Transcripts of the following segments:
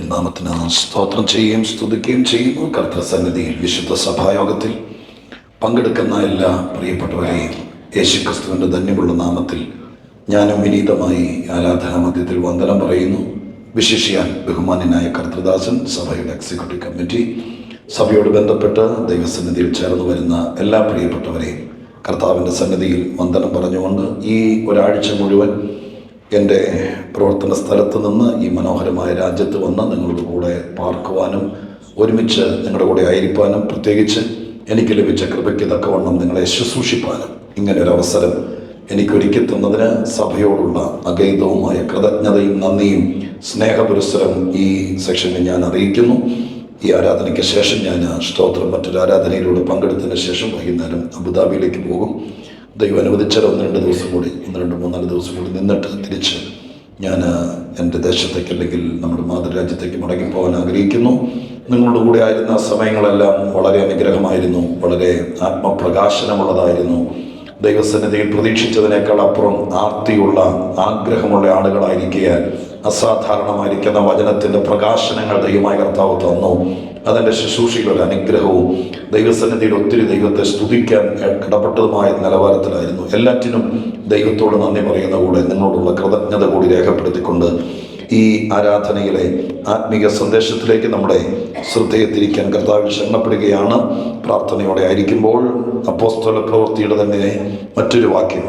തിരുനാമത്തിന് സ്തോത്രം ചെയ്യുകയും സ്തുതിക്കുകയും ചെയ്യുന്നു. കർത്തൃസന്നിധിയിൽ വിശുദ്ധ സഭായോഗത്തിൽ പങ്കെടുക്കുന്ന എല്ലാ പ്രിയപ്പെട്ടവരെയും യേശുക്രിസ്തുവിൻ്റെ ധന്യമുള്ള നാമത്തിൽ ഞാനും വിനീതമായി ആരാധനാ മധ്യത്തിൽ വന്ദനം പറയുന്നു. വിശിഷ്യാൻ ബഹുമാന്യനായ കർത്തൃദാസൻ, സഭയുടെ എക്സിക്യൂട്ടീവ് കമ്മിറ്റി, സഭയോട് ബന്ധപ്പെട്ട് ദൈവസന്നിധിയിൽ ചേർന്ന് വരുന്ന എല്ലാ പ്രിയപ്പെട്ടവരെയും കർത്താവിൻ്റെ സന്നിധിയിൽ വന്ദനം പറഞ്ഞുകൊണ്ട് ഈ ഒരാഴ്ച മുഴുവൻ എൻ്റെ പ്രവർത്തന സ്ഥലത്ത് നിന്ന് ഈ മനോഹരമായ രാജ്യത്ത് വന്ന് നിങ്ങളുടെ കൂടെ പാർക്കുവാനും ഒരുമിച്ച് നിങ്ങളുടെ കൂടെ ആയിരിക്കാനും പ്രത്യേകിച്ച് എനിക്ക് ലഭിച്ച കൃപയ്ക്ക് തക്കവണ്ണം നിങ്ങളെ ശുശ്രൂഷിപ്പാനും ഇങ്ങനെ ഒരു അവസരം എനിക്കൊരുക്കി തന്നതിന് സഭയോടുള്ള അഗൈതവുമായ കൃതജ്ഞതയും നന്ദിയും സ്നേഹപുരസ്സരം ഈ സെക്ഷനിൽ ഞാൻ അറിയിക്കുന്നു. ഈ ആരാധനയ്ക്ക് ശേഷം ഞാൻ സ്തോത്രം മറ്റൊരു ആരാധനയിലൂടെ പങ്കെടുത്തതിന് ശേഷം വൈകുന്നേരം അബുദാബിയിലേക്ക് പോകും. ദൈവം അനുവദിച്ചാൽ 1-2 ദിവസം കൂടി 1-2-3-4 ദിവസം കൂടി നിന്നിട്ട് തിരിച്ച് ഞാൻ എൻ്റെ ദേശത്തേക്ക് അല്ലെങ്കിൽ നമ്മുടെ മാതൃരാജ്യത്തേക്ക് മടങ്ങിപ്പോകാൻ ആഗ്രഹിക്കുന്നു. നിങ്ങളുടെ കൂടെ ആയിരുന്ന സമയങ്ങളെല്ലാം വളരെ അനുഗ്രഹമായിരുന്നു, വളരെ ആത്മപ്രകാശനമുള്ളതായിരുന്നു. ദൈവസന്നിധിയിൽ പ്രതീക്ഷിച്ചതിനേക്കാൾ അപ്പുറം ആർത്തിയുള്ള ആഗ്രഹമുള്ള ആളുകളായിരിക്കാൻ അസാധാരണമായിരിക്കുന്ന വചനത്തിൻ്റെ പ്രകാശനങ്ങൾ ദൈവമായ കർത്താവ് തന്നു. അതിൻ്റെ ശുശ്രൂഷയിൽ ഒരു അനുഗ്രഹവും ദൈവസന്നിധിയിൽ ഒത്തിരി ദൈവത്തെ സ്തുതിക്കാൻ ഇടപെട്ടതുമായ നിലവാരത്തിലായിരുന്നു. എല്ലാറ്റിനും ദൈവത്തോട് നന്ദി പറയുന്ന കൂടെ നിങ്ങളോടുള്ള കൃതജ്ഞത കൂടി രേഖപ്പെടുത്തിക്കൊണ്ട് ഈ ആരാധനയിലെ ആത്മീക സന്ദേശത്തിലേക്ക് നമ്മുടെ ശ്രദ്ധയെ തിരിക്കാൻ കർത്താവിൽ ശരണപ്പെടുകയാണ്. പ്രാർത്ഥനയോടെ ആയിരിക്കുമ്പോൾ അപ്പോസ്തല പ്രവൃത്തിയുടെ തന്നെ മറ്റൊരു വാക്യം,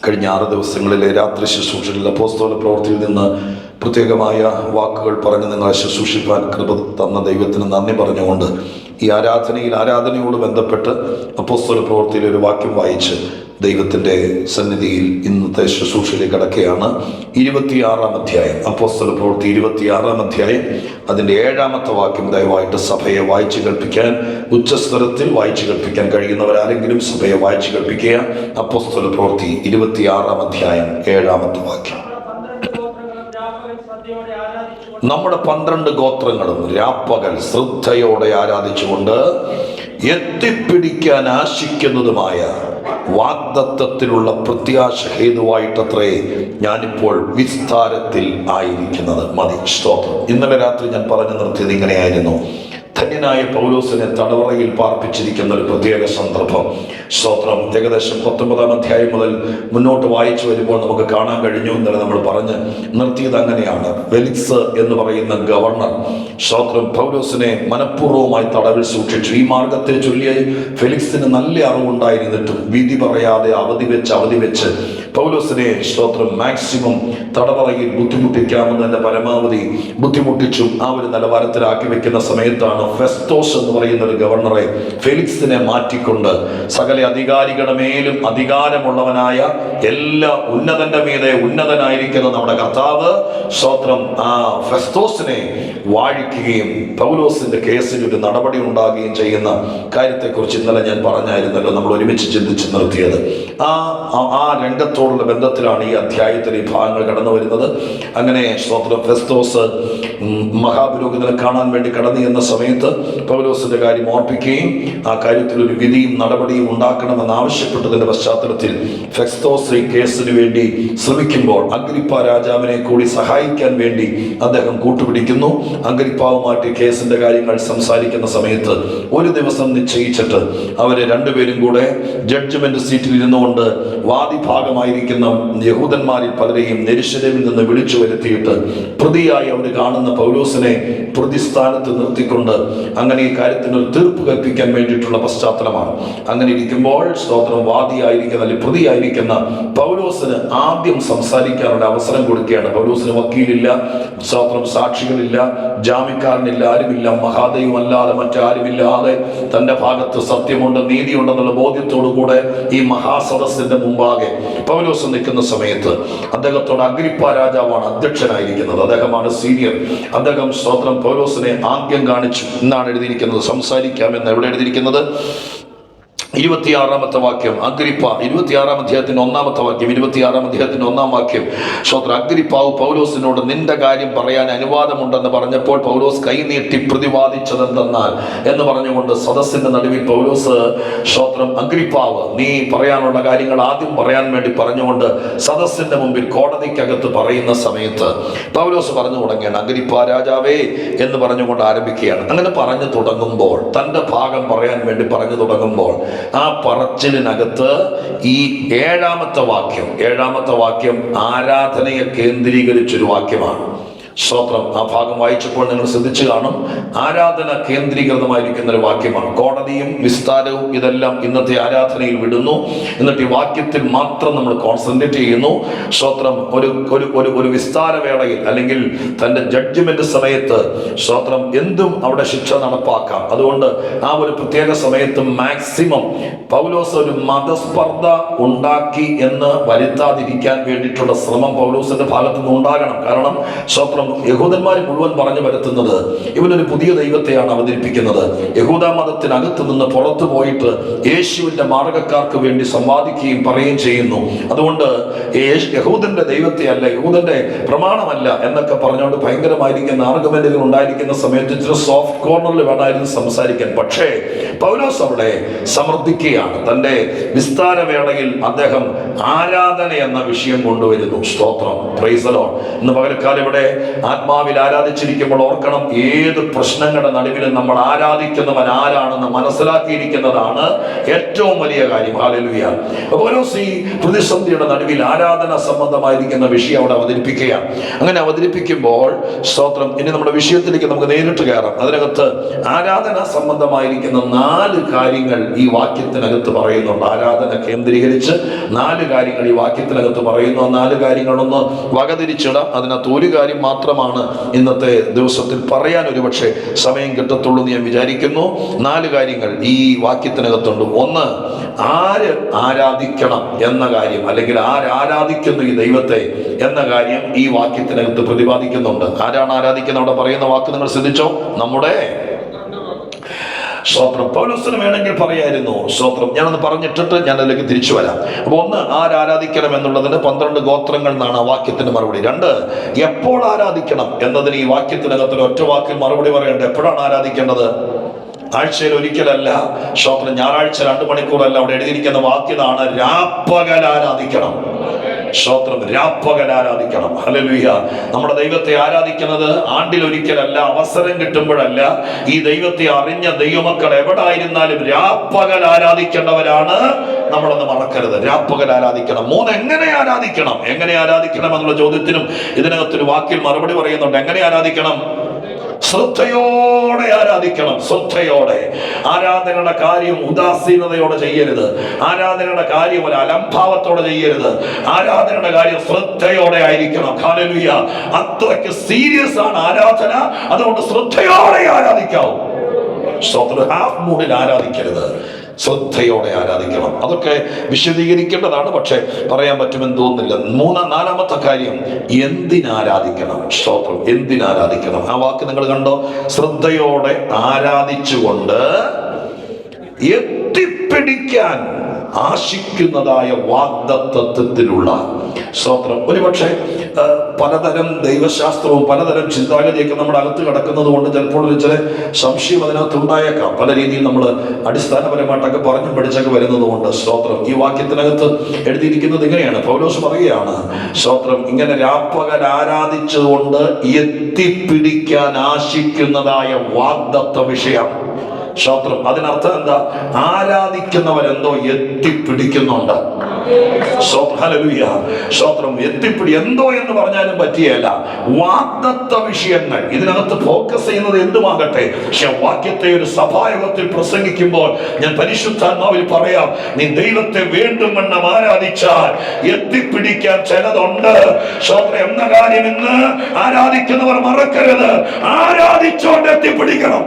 കഴിഞ്ഞ 6 ദിവസങ്ങളിലെ രാത്രി ശുശ്രൂഷയിൽ അപ്പോസ്തല പ്രവൃത്തിയിൽ നിന്ന് പ്രത്യേകമായ വാക്കുകൾ പറഞ്ഞ് നിങ്ങളെ ശുശ്രൂഷിക്കാൻ കൃപ തന്ന ദൈവത്തിന് നന്ദി പറഞ്ഞുകൊണ്ട് ഈ ആരാധനയോട് ബന്ധപ്പെട്ട് അപ്പോസ്തല പ്രവൃത്തിയിൽ ഒരു വാക്യം വായിച്ച് ദൈവത്തിൻ്റെ സന്നിധിയിൽ ഇന്നത്തെ ശുശ്രൂഷയിലേക്ക് കടക്കുകയാണ്. 26-ാം അധ്യായം, അപ്പോസ്തല പ്രവൃത്തി 26-ാം അധ്യായം, അതിൻ്റെ 7-ാമത്തെ വാക്യം ദയവായിട്ട് സഭയെ വായിച്ചു കേൾപ്പിക്കാൻ, ഉച്ചസ്വരത്തിൽ വായിച്ചു കേൾപ്പിക്കാൻ കഴിയുന്നവരാരെങ്കിലും സഭയെ വായിച്ചു കേൾപ്പിക്കുക. അപ്പോസ്തല പ്രവൃത്തി 26-ാം അധ്യായം 7-ാമത്തെ വാക്യം. നമ്മുടെ 12 ഗോത്രങ്ങളും രാപ്പകൽ ശ്രദ്ധയോടെ ആരാധിച്ചുകൊണ്ട് എത്തിപ്പിടിക്കാൻ ആശിക്കുന്നതുമായ വാഗ്ദത്തത്തിലുള്ള പ്രത്യാശ ഹേതുവായിട്ടത്രേ ഞാനിപ്പോൾ വിസ്താരത്തിൽ ആയിരിക്കുന്നത്. മതി, സ്തോത്രം. ഇന്നലെ രാത്രി ഞാൻ പറഞ്ഞു നിർത്തിയത് ഇങ്ങനെയായിരുന്നു. ധന്യനായ പൗലോസിനെ തടവറയിൽ പാർപ്പിച്ചിരിക്കുന്ന ഒരു പ്രത്യേക സന്ദർഭം. സ്തോത്രം. ഏകദേശം 19-ാം അധ്യായം മുതൽ മുന്നോട്ട് വായിച്ചു വരുമ്പോൾ നമുക്ക് കാണാൻ കഴിഞ്ഞു. ഇന്നലെ നമ്മൾ പറഞ്ഞ് നിർത്തിയത് അങ്ങനെയാണ്. ഫെലിക്സ് എന്ന് പറയുന്ന ഗവർണർ സ്തോത്രം പൗലോസിനെ മനഃപൂർവ്വമായി തടവിൽ സൂക്ഷിച്ചു. ഈ മാർഗത്തെ ചൊല്ലി ഫെലിക്സിന് നല്ല അറിവുണ്ടായിരുന്നിട്ടും വിധി പറയാതെ അവധി വെച്ച് പൗലോസിനെ സ്തോത്രം മാക്സിമം തടവറയിൽ ബുദ്ധിമുട്ടിക്കാമെന്നതിൻ്റെ പരമാവധി ബുദ്ധിമുട്ടിച്ചും ആ ഒരു നിലവാരത്തിലാക്കി വെക്കുന്ന സമയത്താണ് ഫെസ്തോസ് എന്ന് പറയുന്ന ഒരു ഗവർണറെ ഫെലിക്സിനെ മാറ്റിക്കൊണ്ട് സകല അധികാരികളുടെ മേലും അധികാരമുള്ളവനായ എല്ലാ ഉന്നതന്റെ മീതെ ഉന്നതനായിരിക്കുന്ന നമ്മുടെ കർത്താവ് സ്തോത്രം ആ ഫെസ്തോസിനെ വാഴിക്കുകയും പൗലോസിന്റെ കേസിൽ ഒരു നടപടി ഉണ്ടാകുകയും ചെയ്യുന്ന കാര്യത്തെക്കുറിച്ച് ഇന്നലെ ഞാൻ പറഞ്ഞായിരുന്നല്ലോ, നമ്മൾ ഒരുമിച്ച് ചിന്തിച്ച് നിർത്തിയത്. ആ രംഗത്തോടുള്ള ബന്ധത്തിലാണ് ഈ അധ്യായത്തിൽ ഈ ഭാഗങ്ങൾ കടന്നു വരുന്നത്. അങ്ങനെ സ്തോത്രം ഫെസ്തോസ് മഹാപുരോഹിതനെ കാണാൻ വേണ്ടി കടന്നു എന്ന സമയത്ത് പൗലോസിന്റെ കാര്യം ഓർപ്പിക്കുകയും ആ കാര്യത്തിൽ ഒരു വിധിയും നടപടിയും ഉണ്ടാക്കണമെന്ന് ആവശ്യപ്പെട്ടതിന്റെ പശ്ചാത്തലത്തിൽ ഫെസ്തോസ് ഈ കേസിന് വേണ്ടി ശ്രമിക്കുമ്പോൾ അഗ്രിപ്പ രാജാവിനെ കൂടി സഹായിക്കാൻ വേണ്ടി അദ്ദേഹം കൂട്ടുപിടിക്കുന്നു. അഗ്രിപ്പാവുമായിട്ട് കേസിന്റെ കാര്യങ്ങൾ സംസാരിക്കുന്ന സമയത്ത് ഒരു ദിവസം നിശ്ചയിച്ചിട്ട് അവര് രണ്ടുപേരും കൂടെ ജഡ്ജ്മെന്റ് സീറ്റിൽ ഇരുന്നുകൊണ്ട് വാദിഭാഗമായിരിക്കുന്ന യഹൂദന്മാരിൽ പലരെയും യെരൂശലേമിൽ നിന്ന് വിളിച്ചു വരുത്തിയിട്ട് പ്രതിയായി അവർ കാണുന്ന പൗലോസിനെ പ്രതിസ്ഥാനത്ത് നിർത്തിക്കൊണ്ട് അങ്ങനെ ഈ കാര്യത്തിന് ഒരു തീർപ്പ് കൽപ്പിക്കാൻ വേണ്ടിയിട്ടുള്ള പശ്ചാത്തലമാണ്. അങ്ങനെ ഇരിക്കുമ്പോൾ സ്തോത്രം വാദിയായിരിക്കുന്ന അല്ലെങ്കിൽ പ്രതിയായിരിക്കുന്ന പൗലോസിന് ആദ്യം സംസാരിക്കാനുള്ള അവസരം കൊടുക്കുകയാണ്. പൗലോസിന് വക്കീലില്ല, സ്തോത്രം സാക്ഷികളില്ല, ജാമ്യക്കാരനില്ല, ആരുമില്ല. മഹാദൈവം അല്ലാതെ മറ്റാരുമില്ലാതെ തന്റെ ഭാഗത്ത് സത്യമുണ്ട്, നീതിയുണ്ടെന്നുള്ള ബോധ്യത്തോടു കൂടെ ഈ മഹാസദസ്സിന്റെ മുമ്പാകെ പൗലോസ് നിൽക്കുന്ന സമയത്ത് അദ്ദേഹത്തോട് അഗ്രിപ്പ രാജാവാണ് അധ്യക്ഷനായിരിക്കുന്നത്. അദ്ദേഹമാണ് സീനിയർ. അദ്ദേഹം സ്തോത്രം പൗലോസിനെ ആംഗ്യം കാണിച്ചു എന്നാണ് എഴുതിയിരിക്കുന്നത്. സംസാരിക്കാമെന്ന് എവിടെ എഴുതിയിരിക്കുന്നത്? 26-ാമത്തെ വാക്യം. അഗ്രിപ്പ 26-ാം അധ്യായത്തിന്റെ 1-ാമത്തെ വാക്യം, 26-ാം അധ്യായത്തിന്റെ 1-ാം വാക്യം. സ്തോത്രം. അഗ്രിപ്പാവ് പൗലോസിനോട് നിന്റെ കാര്യം പറയാൻ അനുവാദമുണ്ടെന്ന് പറഞ്ഞപ്പോൾ പൗലോസ് കൈനീട്ടി പ്രതിവാദിച്ചതെന്തെന്നാൽ എന്ന് പറഞ്ഞുകൊണ്ട് സദസ്സിന്റെ നടുവിൽ പൗലോസ്, സ്തോത്രം, അഗ്രിപ്പാവ് നീ പറയാനുള്ള കാര്യങ്ങൾ ആദ്യം പറയാൻ വേണ്ടി പറഞ്ഞുകൊണ്ട് സദസ്സിന്റെ മുമ്പിൽ കോടതിക്കകത്ത് പറയുന്ന സമയത്ത് പൗലോസ് പറഞ്ഞു തുടങ്ങിയാണ്, അഗ്രിപ്പ രാജാവേ എന്ന് പറഞ്ഞുകൊണ്ട് ആരംഭിക്കുകയാണ്. അങ്ങനെ പറഞ്ഞു തുടങ്ങുമ്പോൾ, തന്റെ ഭാഗം പറയാൻ വേണ്ടി പറഞ്ഞു തുടങ്ങുമ്പോൾ, ആ പറച്ചിലിനകത്ത് ഈ ഏഴാമത്തെ വാക്യം ആരാധനയെ കേന്ദ്രീകരിച്ചൊരു വാക്യമാണ്. സ്തോത്രം. ആ ഭാഗം വായിച്ചപ്പോൾ നിങ്ങൾ ശ്രദ്ധിച്ചു കാണും, ആരാധന കേന്ദ്രീകൃതമായിരിക്കുന്ന ഒരു വാക്യമാണ്. കോടതിയും വിസ്താരവും ഇതെല്ലാം ഇന്നത്തെ ആരാധനയിൽ വിടുന്നു. എന്നിട്ട് ഈ വാക്യത്തിൽ മാത്രം നമ്മൾ കോൺസെൻട്രേറ്റ് ചെയ്യുന്നു. സ്തോത്രം. ഒരു വിസ്താരവേളയിൽ അല്ലെങ്കിൽ തൻ്റെ ജഡ്ജ്മെന്റ് സമയത്ത് സ്തോത്രം എന്തും അവിടെ ശിക്ഷ നടപ്പാക്കാം. അതുകൊണ്ട് ആ ഒരു പ്രത്യേക സമയത്ത് മാക്സിമം പൗലോസ് ഒരു മതസ്പർദ്ധ ഉണ്ടാക്കി എന്ന് വരുത്താതിരിക്കാൻ വേണ്ടിയിട്ടുള്ള ശ്രമം പൗലോസിന്റെ ഭാഗത്തു നിന്ന് ഉണ്ടാകണം. കാരണം സ്തോത്രം, യഹൂദന്മാർ മുഴുവൻ പറഞ്ഞു വരുത്തുന്നത് ഇവനൊരു പുതിയ ദൈവത്തെയാണ് അവതരിപ്പിക്കുന്നത്. യഹൂദ മതത്തിനകത്ത് നിന്ന് പുറത്തു പോയിട്ട് യേശുവിന്റെ മാർഗക്കാർക്ക് വേണ്ടി സംവാദിക്കുകയും പറയുകയും ചെയ്യുന്നു. അതുകൊണ്ട് യഹൂദന്റെ ദൈവത്തെ അല്ല, യഹൂദന്റെ പ്രമാണമല്ല എന്നൊക്കെ പറഞ്ഞുകൊണ്ട് ഭയങ്കരമായിരിക്കുന്ന ആർഗ്യുമെന്റുകൾ ഉണ്ടായിരിക്കുന്ന സമയത്ത് ഇച്ചിരി സോഫ്റ്റ് കോർണറിൽ വേണമായിരുന്നു സംസാരിക്കാൻ. പക്ഷേ പൗലോസ് അവിടെ സമർത്ഥിക്കുകയാണ്. തന്റെ വിസ്താരവേളയിൽ അദ്ദേഹം ആരാധന എന്ന വിഷയം കൊണ്ടുവരുന്നു. സ്തോത്രം. Price the Lord. ഇന്ന് പകൽക്കാലം ഇവിടെ ആത്മാവിൽ ആരാധിച്ചിരിക്കുമ്പോൾ ഓർക്കണം, ഏത് പ്രശ്നങ്ങളുടെ നടുവിലും നമ്മൾ ആരാധിക്കുന്നവൻ ആരാണെന്ന് മനസ്സിലാക്കിയിരിക്കുന്നതാണ് ഏറ്റവും വലിയ കാര്യം. ഹല്ലേലൂയ. പൗലോസ് ഈ പ്രതിസന്ധിയുടെ നടുവിൽ ആരാധന സംബന്ധമായിരിക്കുന്ന വിഷയം അവിടെ അവതരിപ്പിക്കുകയാണ്. അങ്ങനെ അവതരിപ്പിക്കുമ്പോൾ സ്തോത്രം, ഇനി നമ്മുടെ വിഷയത്തിലേക്ക് നമുക്ക് നേരിട്ട് കയറാം. അതിനകത്ത് ആരാധന സംബന്ധമായിരിക്കുന്ന 4 കാര്യങ്ങൾ ഈ വാക്യത്തിനകത്ത് പറയുന്നുണ്ട്. ആരാധന കേന്ദ്രീകരിച്ച് 4 കാര്യങ്ങൾ ഈ വാക്യത്തിനകത്ത് പറയുന്നു. 4 കാര്യങ്ങളൊന്ന് വകതിരിച്ചിടാം. അതിനകത്ത് ഒരു കാര്യം മാത്രമാണ് ഇന്നത്തെ ദിവസത്തിൽ പറയാൻ ഒരുപക്ഷെ സമയം കിട്ടത്തുള്ളൂ എന്ന് ഞാൻ വിചാരിക്കുന്നു. 4 കാര്യങ്ങൾ ഈ വാക്യത്തിനകത്തുണ്ട്. ഒന്ന്, ആര് ആരാധിക്കണം എന്ന കാര്യം, അല്ലെങ്കിൽ ആരാധിക്കുന്നു ഈ ദൈവത്തെ എന്ന കാര്യം ഈ വാക്യത്തിനകത്ത് പ്രതിപാദിക്കുന്നുണ്ട്. ആരാണ് ആരാധിക്കുന്നത്? അവിടെ പറയുന്ന വാക്ക് നിങ്ങൾ ശ്രദ്ധിച്ചോ, നമ്മുടെ സ്തോത്രം. പൗലോസിന് വേണമെങ്കിൽ പറയായിരുന്നു സ്തോത്രം. ഞാനൊന്ന് പറഞ്ഞിട്ടിട്ട് ഞാൻ അതിലേക്ക് തിരിച്ചു വരാം. അപ്പൊ ഒന്ന്, ആരാധിക്കണം എന്നുള്ളതിന് 12 ഗോത്രങ്ങൾ എന്നാണ് ആ വാക്യത്തിന്റെ മറുപടി. 2, എപ്പോൾ ആരാധിക്കണം എന്നതിന് ഈ വാക്യത്തിനകത്തൊരു ഒറ്റ വാക്കിൽ മറുപടി പറയേണ്ടത്. എപ്പോഴാണ് ആരാധിക്കേണ്ടത്? ആഴ്ചയിൽ ഒരിക്കലല്ല. സ്തോത്രം. ഞായറാഴ്ച 2 മണിക്കൂറല്ല. അവിടെ എഴുതിയിരിക്കുന്ന വാക്യതാണ്, രാപ്പകൽ ആരാധിക്കണം. സ്തോത്രം. രാപ്പകൽ ആരാധിക്കണം. ഹല്ലേലൂയ. നമ്മുടെ ദൈവത്തെ ആരാധിക്കുന്നത് ആണ്ടിൽ ഒരിക്കലല്ല, അവസരം കിട്ടുമ്പോഴല്ല. ഈ ദൈവത്തെ അറിഞ്ഞ ദൈവമക്കൾ എവിടായിരുന്നാലും രാപ്പകൽ ആരാധിക്കേണ്ടവരാണ്. നമ്മളൊന്ന് മറക്കരുത്. രാപ്പകൽ ആരാധിക്കണം. 3, എങ്ങനെ ആരാധിക്കണം എന്നുള്ള ചോദ്യത്തിനും ഇതിനകത്തൊരു വാക്കിൽ മറുപടി പറയുന്നുണ്ട്. എങ്ങനെ ആരാധിക്കണം? ശ്രദ്ധയോടെ ആരാധിക്കണം. ശ്രദ്ധയോടെ. ആരാധനയുടെ കാര്യം ഉദാസീനതയോടെ ചെയ്യരുത്. ആരാധനയുടെ കാര്യം ഒരു അലംഭാവത്തോടെ ചെയ്യരുത്. ആരാധനയുടെ കാര്യം ശ്രദ്ധയോടെ ആയിരിക്കണം. ഹല്ലേലൂയ. അത്രയ്ക്ക് സീരിയസ് ആണ് ആരാധന. അതുകൊണ്ട് ശ്രദ്ധയോടെ ആരാധിക്കാവൂ. ഹാഫ് മൂഡിൽ ആരാധിക്കരുത്. ശ്രദ്ധയോടെ ആരാധിക്കണം. അതൊക്കെ വിശദീകരിക്കേണ്ടതാണ്, പക്ഷെ പറയാൻ പറ്റുമെന്ന് തോന്നുന്നില്ല. 4-ാമത്തെ കാര്യം, എന്തിനാരാധിക്കണം? സ്തോത്രം. എന്തിനാരാധിക്കണം? ആ വാക്ക് നിങ്ങൾ കണ്ടോ? ശ്രദ്ധയോടെ ആരാധിച്ചുകൊണ്ട് എത്തിപ്പിടിക്കാൻ ആശിക്കുന്നതായ വാഗ്ദത്തത്തിലുള്ള സ്തോത്രം. ഒരുപക്ഷെ പലതരം ദൈവശാസ്ത്രവും പലതരം ചിന്താഗതിയൊക്കെ നമ്മുടെ അകത്ത് കിടക്കുന്നത് കൊണ്ട് ചിലപ്പോൾ ഒരു ചില സംശയം അതിനകത്ത് ഉണ്ടായേക്കാം. പല രീതിയിൽ നമ്മൾ അടിസ്ഥാനപരമായിട്ടൊക്കെ പറഞ്ഞു പഠിച്ചൊക്കെ വരുന്നത് കൊണ്ട് സ്തോത്രം. ഈ വാക്യത്തിനകത്ത് എഴുതിയിരിക്കുന്നത് ഇങ്ങനെയാണ്. പൗലോസ് പറയുകയാണ്, സ്തോത്രം, ഇങ്ങനെ രാപ്പകൽ ആരാധിച്ചുകൊണ്ട് എത്തിപ്പിടിക്കാൻ ആശിക്കുന്നതായ വാഗ്ദത്ത വിഷയം. സ്തോത്രം. അതിനർത്ഥം എന്താ? ആരാധിക്കുന്നവരെന്തോ എത്തിപ്പിടിക്കുന്നുണ്ട്. ഹല്ലേലൂയ. സ്തോത്രം. എത്തിപ്പിടി എന്തോ എന്ന് പറഞ്ഞാലും പറ്റിയല്ല. വാഗ്ദത്ത വിഷയങ്ങൾ ഇതിനകത്ത് ഫോക്കസ് ചെയ്യുന്നത് എന്തുമാകട്ടെ, പക്ഷെ വാക്യത്തെ ഒരു സഭായോഗത്തിൽ പ്രസംഗിക്കുമ്പോൾ ഞാൻ പരിശുദ്ധാത്മാവിൽ പറയാം, നീ ദൈവത്തെ വീണ്ടും വണ്ണം ആരാധിച്ചാൽ എത്തിപ്പിടിക്കാൻ ചിലതുണ്ട്. സ്തോത്രം. എന്ന കാര്യം ഇന്ന് ആരാധിക്കുന്നവർ മറക്കരുത്. ആരാധിച്ചോണ്ട് എത്തിപ്പിടിക്കണം.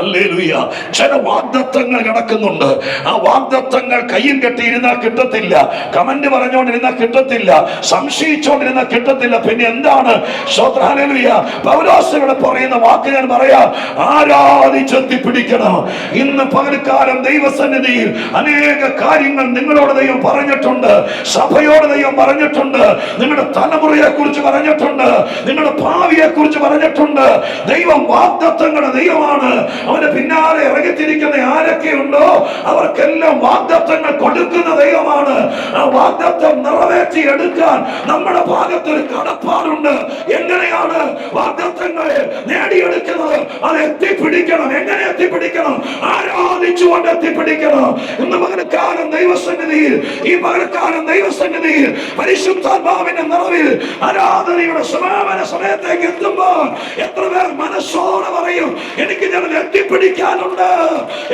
ഹല്ലേലൂയ. ചില വാഗ്ദത്തങ്ങൾ കിടക്കുന്നുണ്ട്. ആ വാഗ്ദത്തങ്ങൾ കയ്യും കെട്ടിയിരുന്നാൽ കിട്ടത്തില്ല, കമന്റ് പറഞ്ഞുകൊണ്ടിരുന്നാൽ കിട്ടത്തില്ല, സംശയിച്ചുകൊണ്ടിരുന്നാൽ കിട്ടത്തില്ല. പിന്നെ എന്താണ്? ഹല്ലേലൂയ. പൗലോസ് ഇവിടെ പറയുന്ന വാക്ക് ഞാൻ പറയാം, ആരാധിച്ചെത്തിപ്പിടിക്കണം. ഇന്ന് പകൽക്കാലം ദൈവസന്നിധിയിൽ അനേക കാര്യങ്ങൾ നിങ്ങളോട് ദൈവം പറഞ്ഞിട്ടുണ്ട്, സഭയോട് ദൈവം പറഞ്ഞിട്ടുണ്ട്, നിങ്ങളുടെ തലമുറയെ കുറിച്ച് പറഞ്ഞിട്ടുണ്ട്, നിങ്ങളുടെ ഭാവിയെ കുറിച്ച് പറഞ്ഞിട്ടുണ്ട്. ദൈവം വാഗ്ദത്തങ്ങളുടെ ദൈവമാണ്. അവന്റെ പിന്നാലെ ഇറങ്ങിത്തിരിക്കുന്ന ആരൊക്കെയുണ്ടോ അവർക്കെല്ലാം വാഗ്ദത്തങ്ങൾ കൊടുക്കുന്ന ദൈവമാണ്. ആ വാഗ്ദത്തം നിറവേറ്റി എടുക്കാൻ നമ്മുടെ ഭാഗത്തൊരു കടപ്പാടുണ്ട്. എങ്ങനെയാണ് വാഗ്ദത്തങ്ങൾ നേടിയെടുക്കുന്നത്? അത് എത്തിപ്പിടിക്കണം. എങ്ങനെ എത്തിപ്പിടിക്കണം? ആരാധിച്ചുകൊണ്ട് എത്തിപ്പിടിക്കണം. ഇന്ന് പകൽക്കാലം ദൈവസന്നിധിയിൽ, ഈ പകൽക്കാലം ദൈവസന്നിധിയിൽ പരിശുദ്ധാത്മാവിന്റെ നിറവിൽ ആരാധനയുടെ സമാപന സമയത്തേക്ക് എത്തുമ്പോൾ എത്ര പേർ മനസ്സോടെ പറയും, എനിക്ക് ഞങ്ങൾ എത്തിപ്പിടിക്കാനുണ്ട്,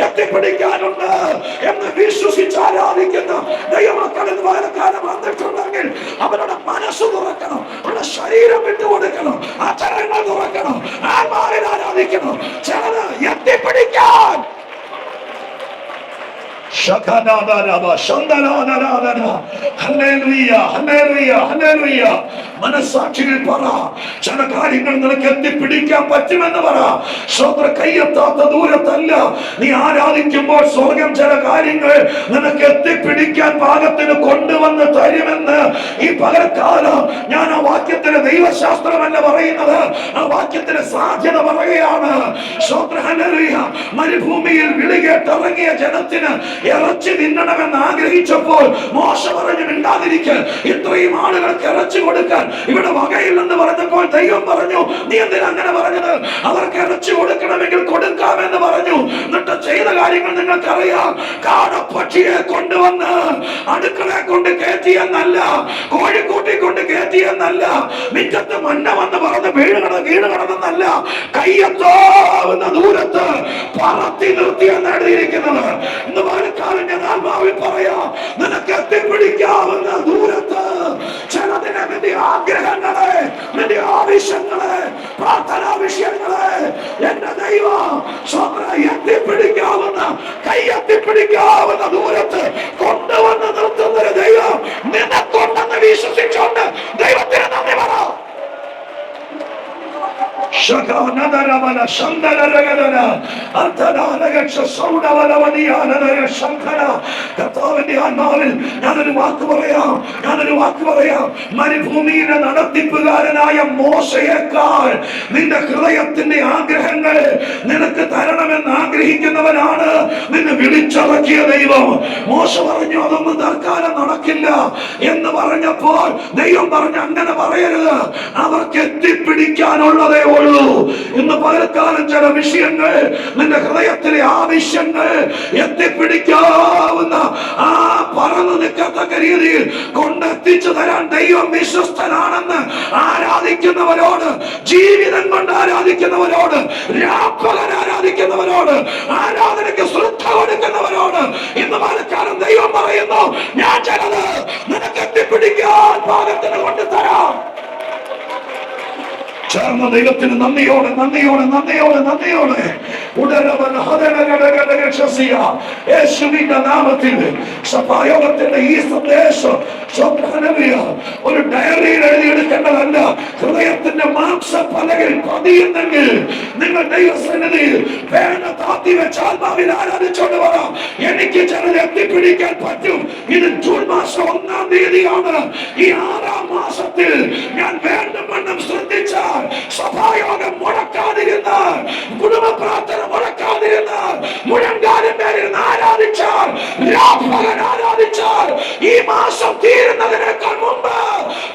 എത്തിപ്പിടിക്കാനുണ്ട് എന്ന് വിശ്വസിച്ച് ആരാധിക്കുന്ന ദൈവമക്കൾ ഇന്ന് പകൽക്കാലം വന്നിട്ടുണ്ടെങ്കിൽ അവരുടെ മനസ്സ് തുറക്കണം, അവരുടെ ശരീരം വിട്ടുകൊടുക്കണം, ആചരണങ്ങൾ തുറക്കണം, ആത്മാവിൽ ആരാധിക്കണം. ചിലത് എത്തിപ്പിടിക്കാൻ മനസ്സാക്ഷിയിൽ പറ, ചില കാര്യങ്ങൾ നിനക്ക് എത്തിപ്പിടിക്കാൻ പറ്റുമെന്ന് പറ. സ്വത്ര കയ്യെത്താത്ത ദൂരത്തല്ല നീ ആരാധിക്കുമ്പോൾ സ്വർഗം ചില കാര്യങ്ങൾ നിനക്ക് എത്തിപ്പിടിക്കാൻ പാകത്തിന് കൊണ്ടുവന്ന് തരുമെന്ന് ഈ പകൽക്കാലം ഞാൻ ആ വാക്യത്തിന് ദൈവശാസ്ത്രമല്ല പറയുന്നത്, ആ വാക്യത്തിന് സാധ്യത പറയുകയാണ്. മരുഭൂമിയിൽ വിളികേട്ടിറങ്ങിയ ജനത്തിന് ഇറച്ചി തിന്നണമെന്ന് ആഗ്രഹിച്ചപ്പോൾ മോശ പറഞ്ഞു, മിണ്ടാതിരിക്കാൻ, ഇത്രയും ആളുകൾക്ക് ഇറച്ചി കൊടുക്കാൻ ഇവിടെ വകയില്ലെന്ന് പറഞ്ഞപ്പോൾ ദൈവം പറഞ്ഞു, നീ എന്തിനാ അങ്ങനെ പറഞ്ഞത്? അവർക്ക് ഇറച്ചി കൊടുക്കണമെങ്കിൽ കൊടുക്കാമെന്ന് പറഞ്ഞു. എന്നിട്ട് ചെയ്ത കാര്യങ്ങൾ നിങ്ങൾക്കറിയാം. കാടപ്പക്ഷിയെ കൊണ്ടുവന്ന് അടുക്കളയെ കൊണ്ട് കയറ്റിയെന്നല്ല, കോഴിക്കൂട്ടി കൊണ്ട് കയറ്റിയെന്നല്ല, മിറ്റത്ത് മണ്ണ വന്ന് പറഞ്ഞ് വീണ് കിടന്നല്ല, കയ്യെത്താവുന്ന ദൂരത്ത് പറത്തി നിർത്തിയെന്ന് എഴുതിയിരിക്കുന്നത്. ഇന്ന് പകൽക്കാലം ഞാൻ ആത്മാവിൽ പറയാം, നിനക്ക് എത്തിപ്പിടിക്കാവുന്ന ദൂരത്ത് ചിലതിനെ നിന്റെ ആഗ്രഹങ്ങളെ, നിന്റെ ആവശ്യങ്ങളെ, പ്രാർത്ഥനാ വിഷയങ്ങളെ എന്റെ ദൈവം എത്തിപ്പിടിക്കാവുന്ന, കൈയെത്തിപ്പിടിക്കാവുന്ന ദൂരത്ത് കൊണ്ടുവന്ന് നിർത്തുന്നൊരു ദൈവം നിനക്കൊണ്ടെന്ന് വിശ്വസിച്ചുകൊണ്ട് ദൈവത്തിന് നന്ദി പറ. കർത്താവിന്റെ ആത്മാവിൽ ഞാനൊരു വാക്ക് പറയാം. മരുഭൂമിയിലെ നടത്തിപ്പുകാരനായ മോശയേക്കാൾ നിന്റെ ഹൃദയത്തിന്റെ ആഗ്രഹങ്ങൾ നിനക്ക് തരണമെന്ന് ആഗ്രഹിക്കുന്നവനാണ് നിന്നെ വിളിച്ചിറക്കിയ ദൈവം. മോശ പറഞ്ഞു, അതൊന്നും തൽക്കാലം നടക്കില്ല എന്ന് പറഞ്ഞപ്പോൾ ദൈവം പറഞ്ഞു, അങ്ങനെ പറയരുത്, അവർക്ക് എത്തിപ്പിടിക്കാനുള്ളതേ ഉള്ളൂ. ഇന്ന് പകൽക്കാലം ചില വിഷയങ്ങൾ, നിന്റെ ഹൃദയത്തിലെ ആവശ്യങ്ങൾ എത്തിപ്പിടിക്കാവുന്ന, ആ പറന്ന് നിൽക്കത്തക്ക രീതിയിൽ കൊണ്ടെത്തിച്ചു തരാൻ ദൈവം വിശ്വസ്തനാണെന്ന് ആരാധിക്കുന്നവരോട്, ജീവിതം കൊണ്ട് ആരാധിക്കുന്നവരോട്, രാപ്പകൽ ആരാധിക്കുന്നവരോട്, ആരാധനയ്ക്ക് ശ്രദ്ധ കൊടുക്കുന്നവരോട് ഇന്ന് പകൽക്കാലം ദൈവം പറയുന്നു, ഞാൻ ചിലത് നിനക്ക് എത്തിപ്പിടിക്കാൻ പാകത്തിന് കൊണ്ടുതരാം. ചേർന്ന ദൈവത്തിന് നന്ദിയോടെ യേശുവിന്റെ നാമത്തിൽ സഭായോഗത്തിന്റെ ഈ സന്ദേശം ഒരു ഡയറിയിൽ എഴുതിയെടുക്കേണ്ടതല്ല, ഹൃദയത്തിന്റെ മാംസപ്പലകിൽ പതിയുന്നെങ്കിൽ നിങ്ങൾ ദൈവസന്നിധിയിൽ പേന താത്തി വെച്ച് ആത്മാവിൽ ആരാധിച്ചോണ്ട് വരാം. എനിക്ക് ചിലത് എത്തിപ്പിടിക്കാൻ പറ്റും. ഇത് ജൂൺ മാസം 1-ാം തീയതിയാണ്. ഈ 6-ാം മാസത്തിൽ ഞാൻ വേണ്ടും വണ്ണം ശ്രദ്ധിച്ചാൽ, സഭായോഗം മുടക്കാതിരുന്നാൽ, കുടുംബ പ്രാർത്ഥന മുടക്കാതിരുന്നാൽ, മുഴങ്കാലിൻ മേലിരുന്ന് ആരാധിച്ചാൽ, ആരാധിച്ചാൽ, ഈ മാസം തീരുന്നതിനേക്കാൾ മുമ്പ്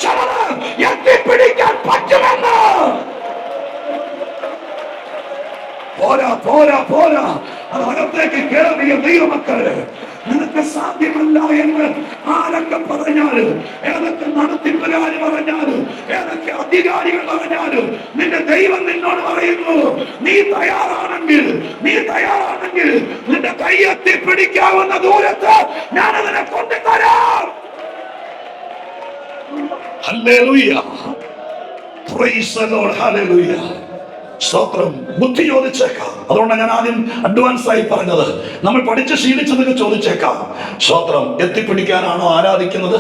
ചിലത് എത്തിപ്പിടിക്കാൻ പറ്റുമെന്ന്. പോരാ അതകത്തേക്ക് കേറിയ ദൈവമക്കള്, നിനക്ക് സാധ്യമല്ല എന്ന് ആരൊക്കെ പറഞ്ഞാലും, ഏതൊക്കെ നടത്തിപ്പുകാര് പറഞ്ഞാലും, ഏതൊക്കെ അധികാരികൾ പറഞ്ഞാലും, നിന്റെ ദൈവം നിന്നോട് പറയുന്നു, നീ തയ്യാറാണെങ്കിൽ നിന്റെ കൈയെത്തിപ്പിടിക്കാവുന്ന ദൂരത്ത് ഞാനതിനെ കൊണ്ടുതരാം. Hallelujah, praise the lord, hallelujah. സ്തോത്രം. ബുദ്ധി ചോദിച്ചേക്കാം. അതുകൊണ്ടാണ് ഞാൻ ആദ്യം അഡ്വാൻസ് ആയി പറഞ്ഞത്. നമ്മൾ പഠിച്ച് ശീലിച്ചതൊക്കെ ചോദിച്ചേക്കാം. സ്തോത്രം. എത്തിപ്പിടിക്കാനാണോ ആരാധിക്കുന്നത്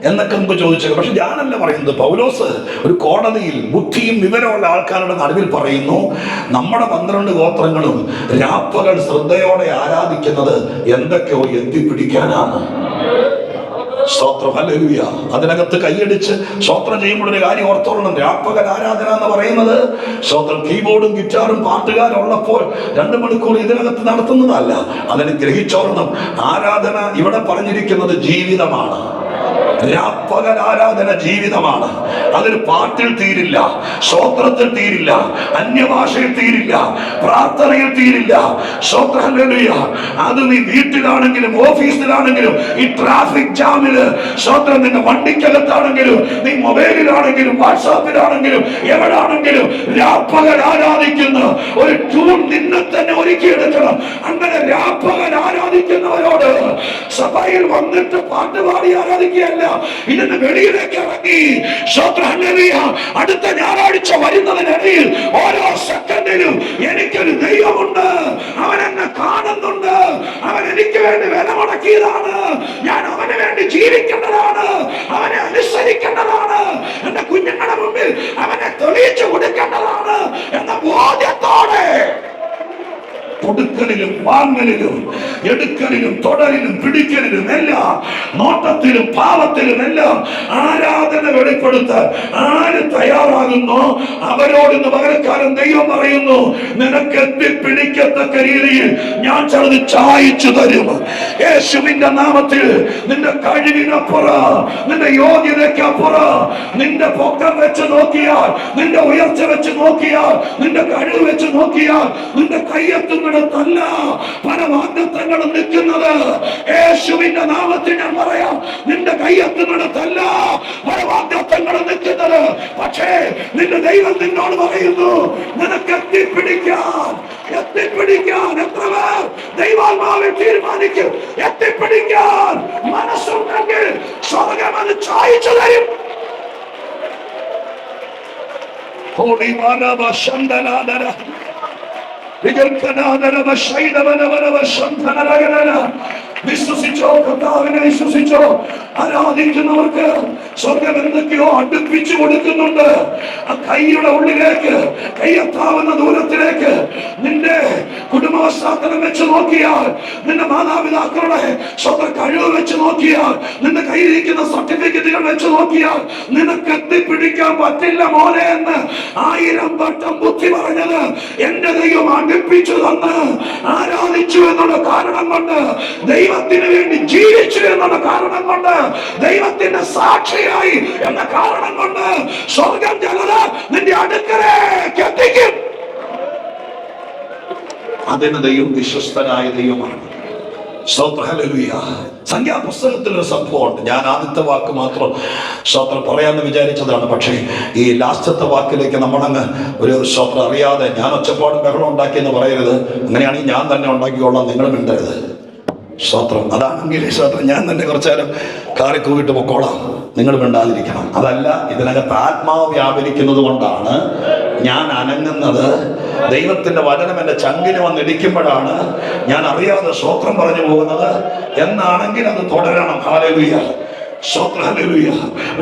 എന്നൊക്കെ മുമ്പ് ചോദിച്ചേക്കാം. പക്ഷെ ഞാനല്ല പറയുന്നത്. പൗലോസ് ഒരു കോടതിയിൽ ബുദ്ധിയും വിവരമുള്ള ആൾക്കാരുടെ നടുവിൽ പറയുന്നു, നമ്മുടെ 12 ഗോത്രങ്ങളും രാപ്പകൽ ശ്രദ്ധയോടെ ആരാധിക്കുന്നത് എന്തൊക്കെയോ എത്തിപ്പിടിക്കാനാണ്. സ്തോത്രം. ഹല്ലേലൂയ. അതിനകത്ത് കൈയടിച്ച് സ്തോത്രം ചെയ്യുമ്പോൾ ഒരു കാര്യം ഓർത്തോളണം. രാപ്പകൽ ആരാധന എന്ന് പറയുന്നത് സ്തോത്രം കീബോർഡും ഗിറ്റാറും പാട്ടുകാരുള്ളപ്പോൾ 2 മണിക്കൂർ ഇതിനകത്ത് നടത്തുന്നതല്ല. അതിന് ഗ്രഹിച്ചോളണം. ആരാധന ഇവിടെ പറഞ്ഞിരിക്കുന്നത് ജീവിതമാണ്. രാപ്പകൽ ആരാധന ജീവിതമാണ്. അതൊരു പാട്ടിൽ തീരില്ല, സ്തോത്രത്തിൽ തീരില്ല, അന്യഭാഷയിൽ തീരില്ല, പ്രാർത്ഥനയിൽ തീരില്ല. സ്തോത്രം. ഹല്ലേലൂയ. അത് നീ വീട്ടിലാണെങ്കിലും ഓഫീസിലാണെങ്കിലും ഈ ട്രാഫിക് ജാമില് സ്തോത്രം, നിന്റെ വണ്ടിക്കകത്താണെങ്കിലും നീ മൊബൈലിലാണെങ്കിലും വാട്സാപ്പിലാണെങ്കിലും എവിടാണെങ്കിലും രാപ്പകൽ ആരാധിക്കുന്ന ഒരു ട്യൂൺ നിന്നെ തന്നെ ഒരുക്കിയെടുക്കണം. അങ്ങനെ രാപ്പകൽ ആരാധിക്കുന്നവരോട് സഭയിൽ വന്നിട്ട് പാട്ടുപാടി ആരാധിക്കുകയല്ല, ഇതിന് വെളിയിലേക്ക് ഇറങ്ങി അടുത്ത ഞായറാഴ്ച വരുന്നതിനിടയിൽ ഓരോ സെക്കൻഡിലും എനിക്കൊരു ദൈവമുണ്ട്, അവൻ എന്നെ കാണുന്നുണ്ട്, അവൻ എനിക്ക് വേണ്ടി വില മുടക്കിയതാണ്, ഞാൻ അവന് വേണ്ടി ജീവിക്കേണ്ടതാണ്, അവനെ അനുസരിക്കേണ്ടതാണ്, എന്റെ കുഞ്ഞുങ്ങളുടെ മുമ്പിൽ അവനെ തെളിയിച്ചു കൊടുക്കേണ്ടതാണ് എന്ന ബോധ്യത്തോടെ കൊടുക്കലിലും വാങ്ങലിലും എടുക്കലിലും തൊടലിലും പിടിക്കലിലും എല്ലാം, നോട്ടത്തിലും പാവത്തിലും എല്ലാം ആരാധന വെളിപ്പെടുത്താൻ ആര് തയ്യാറാകുന്നോ അവരോട് ഇന്ന് പകരക്കാലം ദൈവം പറയുന്നു, നിനക്ക് എത്തിപ്പിടിക്കത്തക്ക രീതിയിൽ ഞാൻ ചിലത് ചായച്ചു തരും. യേശുവിന്റെ നാമത്തിൽ നിന്റെ കഴിവിനപ്പുറം, നിന്റെ യോഗ്യതയ്ക്കപ്പുറം, നിന്റെ പൊക്കം വെച്ച് നോക്കിയാൽ, നിന്റെ ഉയർച്ച വെച്ച് നോക്കിയാൽ, നിന്റെ കഴിവ് വെച്ച് നോക്കിയാൽ, നിന്റെ കയ്യെത്തുന്ന ല്ല പല വാഗ്ദത്തങ്ങളും നിൽക്കുന്നത്. യേശുവിന്റെ നാമത്തിൽ ഞാൻ പറയാം, നിന്റെ കൈയെത്തുന്നിടത്തല്ല പല വാഗ്ദത്തങ്ങളും നിൽക്കുന്നത്. പക്ഷേ നിന്റെ ദൈവം നിന്നോട് പറയുന്നു, നിനക്ക് എത്തിപ്പിടിക്കാൻ എത്ര പേർ ദൈവാത്മാവിൽ തീരുമാനിക്കും എത്തിപ്പിടിക്കാൻ മനസ്സുണ്ടെങ്കിൽ സ്വർഗ്ഗം അത് ചായച്ചു തരും. വിശ്വസിച്ചോ, കർത്താവിനെ വിശ്വസിച്ചോ. ആരാധിക്കുന്നവർക്ക് സ്വർഗ്ഗം എന്തൊക്കെയോ അടുപ്പിച്ചു കൊടുക്കുന്നുണ്ട്. ആ കൈയുടെ ഉള്ളിലേക്ക്, കൈയെത്താവുന്ന ദൂരത്തിലേക്ക് നിന്റെ കുടുംബ പശ്ചാത്തലം വെച്ച് നോക്കിയാൽ, നിന്റെ മാതാപിതാക്കളുടെ സ്വന്തം കഴിവ് വെച്ച് നോക്കിയാൽ, നിന്റെ കയ്യിലിരിക്കുന്ന സർട്ടിഫിക്കറ്റുകൾ വെച്ച് നോക്കിയാൽ നിനക്ക് എത്തിപ്പിടിക്കാൻ പറ്റില്ല മോനെ എന്ന് 1000 വട്ടം ബുദ്ധി പറഞ്ഞത് എന്റെ ദൈവം അടുപ്പിച്ചു തന്ന് ആരാധിച്ചു എന്നുള്ള കാരണം കൊണ്ട്, ദൈവത്തിന് വേണ്ടി ജീവിച്ചു എന്നുള്ള കാരണം കൊണ്ട്, ദൈവത്തിന്റെ സാക്ഷിയായി എന്ന കാരണം കൊണ്ട് സ്വർഗം ജനത നിന്റെ അടുക്കലേക്ക് എത്തിക്കും. അതിന് ദൈവം വിശ്വസ്തനായ ദൈവമാണ്. സംഖ്യാപുസ്തകത്തിൽ ഒരു സംഭവമുണ്ട്. ഞാൻ ആദ്യത്തെ വാക്ക് മാത്രം സ്തോത്രം പറയാമെന്ന് വിചാരിച്ചതാണ്. പക്ഷേ ഈ ലാസ്റ്റത്തെ വാക്കിലേക്ക് നമ്മളങ്ങ് ഒരു സ്തോത്രം അറിയാതെ ഞാൻ ഒച്ചപ്പാടും ബഹളം ഉണ്ടാക്കിയെന്ന് പറയരുത്. അങ്ങനെയാണെങ്കിൽ ഞാൻ തന്നെ ഉണ്ടാക്കിക്കോളാം, നിങ്ങൾ മിണ്ടരുത്. സ്തോത്രം. അതാണെങ്കിൽ സ്തോത്രം ഞാൻ തന്നെ കുറച്ചു നേരം കാറി കൂവിട്ട് പൊക്കോളാം, നിങ്ങൾ മിണ്ടാതിരിക്കണം. അതല്ല, ഇതിനകത്ത് ആത്മാവ് വ്യാപരിക്കുന്നത് കൊണ്ടാണ് ഞാൻ അനങ്ങുന്നത്. ദൈവത്തിന്റെ വചനം എന്റെ ചങ്കിന് വന്നിടിക്കുമ്പോഴാണ് ഞാൻ അറിയാതെ സ്തോത്രം പറഞ്ഞു പോകുന്നത് എന്നാണെങ്കിൽ അത് തുടരണം. ഹല്ലേലൂയ. ഹല്ലേലൂയ.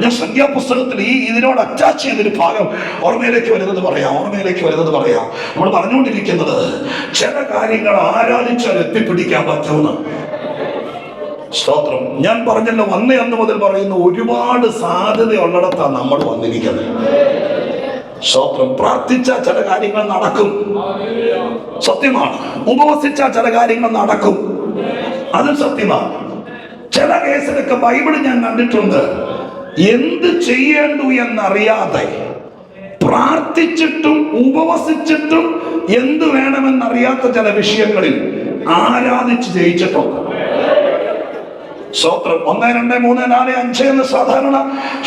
ഞാൻ സംഖ്യാപുസ്തകത്തിൽ ഇതിനോട് അറ്റാച്ച് ചെയ്തൊരു ഭാഗം ഓർമ്മയിലേക്ക് വരുന്നത് പറയാം. നമ്മൾ പറഞ്ഞുകൊണ്ടിരിക്കുന്നത് ചില കാര്യങ്ങൾ ആരാധിച്ചാൽ എത്തിപ്പിടിക്കാൻ പറ്റുമെന്ന്. സ്തോത്രം. ഞാൻ പറഞ്ഞല്ലോ, അന്ന് മുതൽ പറയുന്ന ഒരുപാട് സാധ്യതയുള്ളിടത്താണ് നമ്മൾ വന്നിരിക്കുന്നത്. സ്തോത്രം. പ്രാർത്ഥിച്ചാൽ ചില കാര്യങ്ങൾ നടക്കും, സത്യമാണ്. ഉപവസിച്ചാൽ ചില കാര്യങ്ങൾ നടക്കും, അതും സത്യമാണ്. ചില കേസിലൊക്കെ ബൈബിള് ഞാൻ കണ്ടിട്ടുണ്ട്, എന്ത് ചെയ്യേണ്ടു എന്നറിയാതെ പ്രാർത്ഥിച്ചിട്ടും ഉപവസിച്ചിട്ടും എന്ത് വേണമെന്നറിയാത്ത ചില വിഷയങ്ങളിൽ ആരാധിച്ച് ജയിച്ചിട്ടുണ്ട്. സ്തോത്രം. 1, 2, 3, 4, 5 എന്ന് സാധാരണ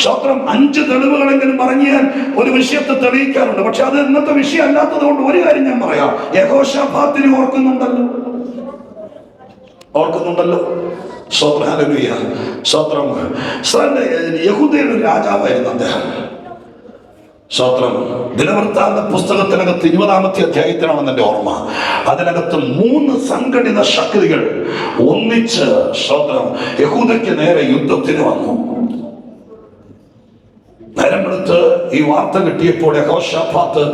സ്തോത്രം 5 തെളിവുകളെങ്കിലും പറഞ്ഞാൽ ഒരു വിഷയത്തെ തെളിയിക്കാറുണ്ട്. പക്ഷെ അത് ഇന്നത്തെ വിഷയം അല്ലാത്തത് കൊണ്ട് ഒരു കാര്യം ഞാൻ പറയാം. യഹോശാഫാത്തിനെ ഓർക്കുന്നുണ്ടല്ലോ. സ്തോത്രം. ഹല്ലേലൂയ. സ്തോത്രം. യഹൂദയുടെ ഒരു രാജാവായിരുന്നു അദ്ദേഹം. സ്തോത്രം. ദിനവൃത്താന്ത പുസ്തകത്തിനകത്ത് 20-ാമത്തെ അധ്യായത്തിലാണെന്ന് എൻ്റെ ഓർമ്മ. അതിനകത്ത് 3 സംഘടിത ശക്തികൾ ഒന്നിച്ച് സ്തോത്രം യഹൂദയ്ക്ക് നേരെ യുദ്ധത്തിന് വന്നു. നേരമെടുത്ത് ഈ വാർത്ത കിട്ടിയപ്പോൾ യഹോശാഫാത്ത്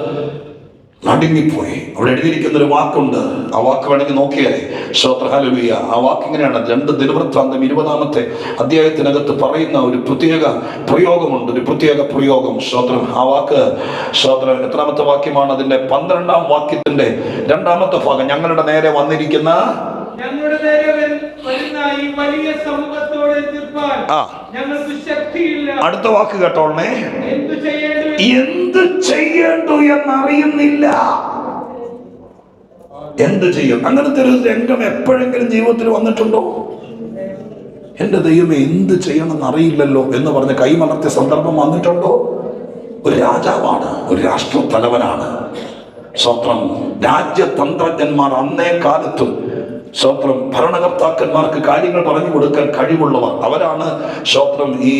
നടുങ്ങിപ്പോയി. അവിടെ എഴുതിയിരിക്കുന്ന ഒരു വാക്കുണ്ട്, ആ വാക്ക് വേണമെങ്കിൽ നോക്കിയാലേ. സ്തോത്രം, ഹല്ലേലൂയ. ആ വാക്ക് ഇങ്ങനെയാണ്. 2 ദിനവൃത്താന്തം 20-ാമത്തെ അധ്യായത്തിനകത്ത് പറയുന്ന ഒരു പ്രത്യേക പ്രയോഗമുണ്ട്, ഒരു പ്രത്യേക പ്രയോഗം. സ്തോത്രം. ആ വാക്ക് സ്തോത്രം എത്രാമത്തെ വാക്യമാണ്? അതിന്റെ 12-ാം വാക്യത്തിന്റെ 2-ാമത്തെ ഭാഗം. ഞങ്ങളുടെ നേരെ വന്നിരിക്കുന്ന ഞങ്ങളുടെ നേരെ വരുന്ന ഈ വലിയ സമൂഹത്തോട് എതിർപ്പാൻ ഞങ്ങൾക്ക് ശക്തിയില്ല. അടുത്ത വാക്ക് കേട്ടോളേ. എന്ത് ചെയ്യേണ്ടു എന്നറിയുന്നില്ല. എന്ത് ചെയ്യും? അങ്ങനത്തെ ഒരു രംഗം എപ്പോഴെങ്കിലും ജീവിതത്തിൽ വന്നിട്ടുണ്ടോ? എന്റെ ദൈവമേ, എന്ത് ചെയ്യണമെന്ന് അറിയില്ലല്ലോ എന്ന് പറഞ്ഞ് കൈമലർത്തിയ സന്ദർഭം വന്നിട്ടുണ്ടോ? ഒരു രാജാവാണ്, ഒരു രാഷ്ട്ര തലവനാണ്. സ്വത്രം രാജ്യതന്ത്രജ്ഞന്മാർ അന്നേ കാലത്തും സ്വത്രം ഭരണകർത്താക്കന്മാർക്ക് കാര്യങ്ങൾ പറഞ്ഞു കൊടുക്കാൻ കഴിവുള്ളവർ അവരാണ്. സ്വത്രം ഈ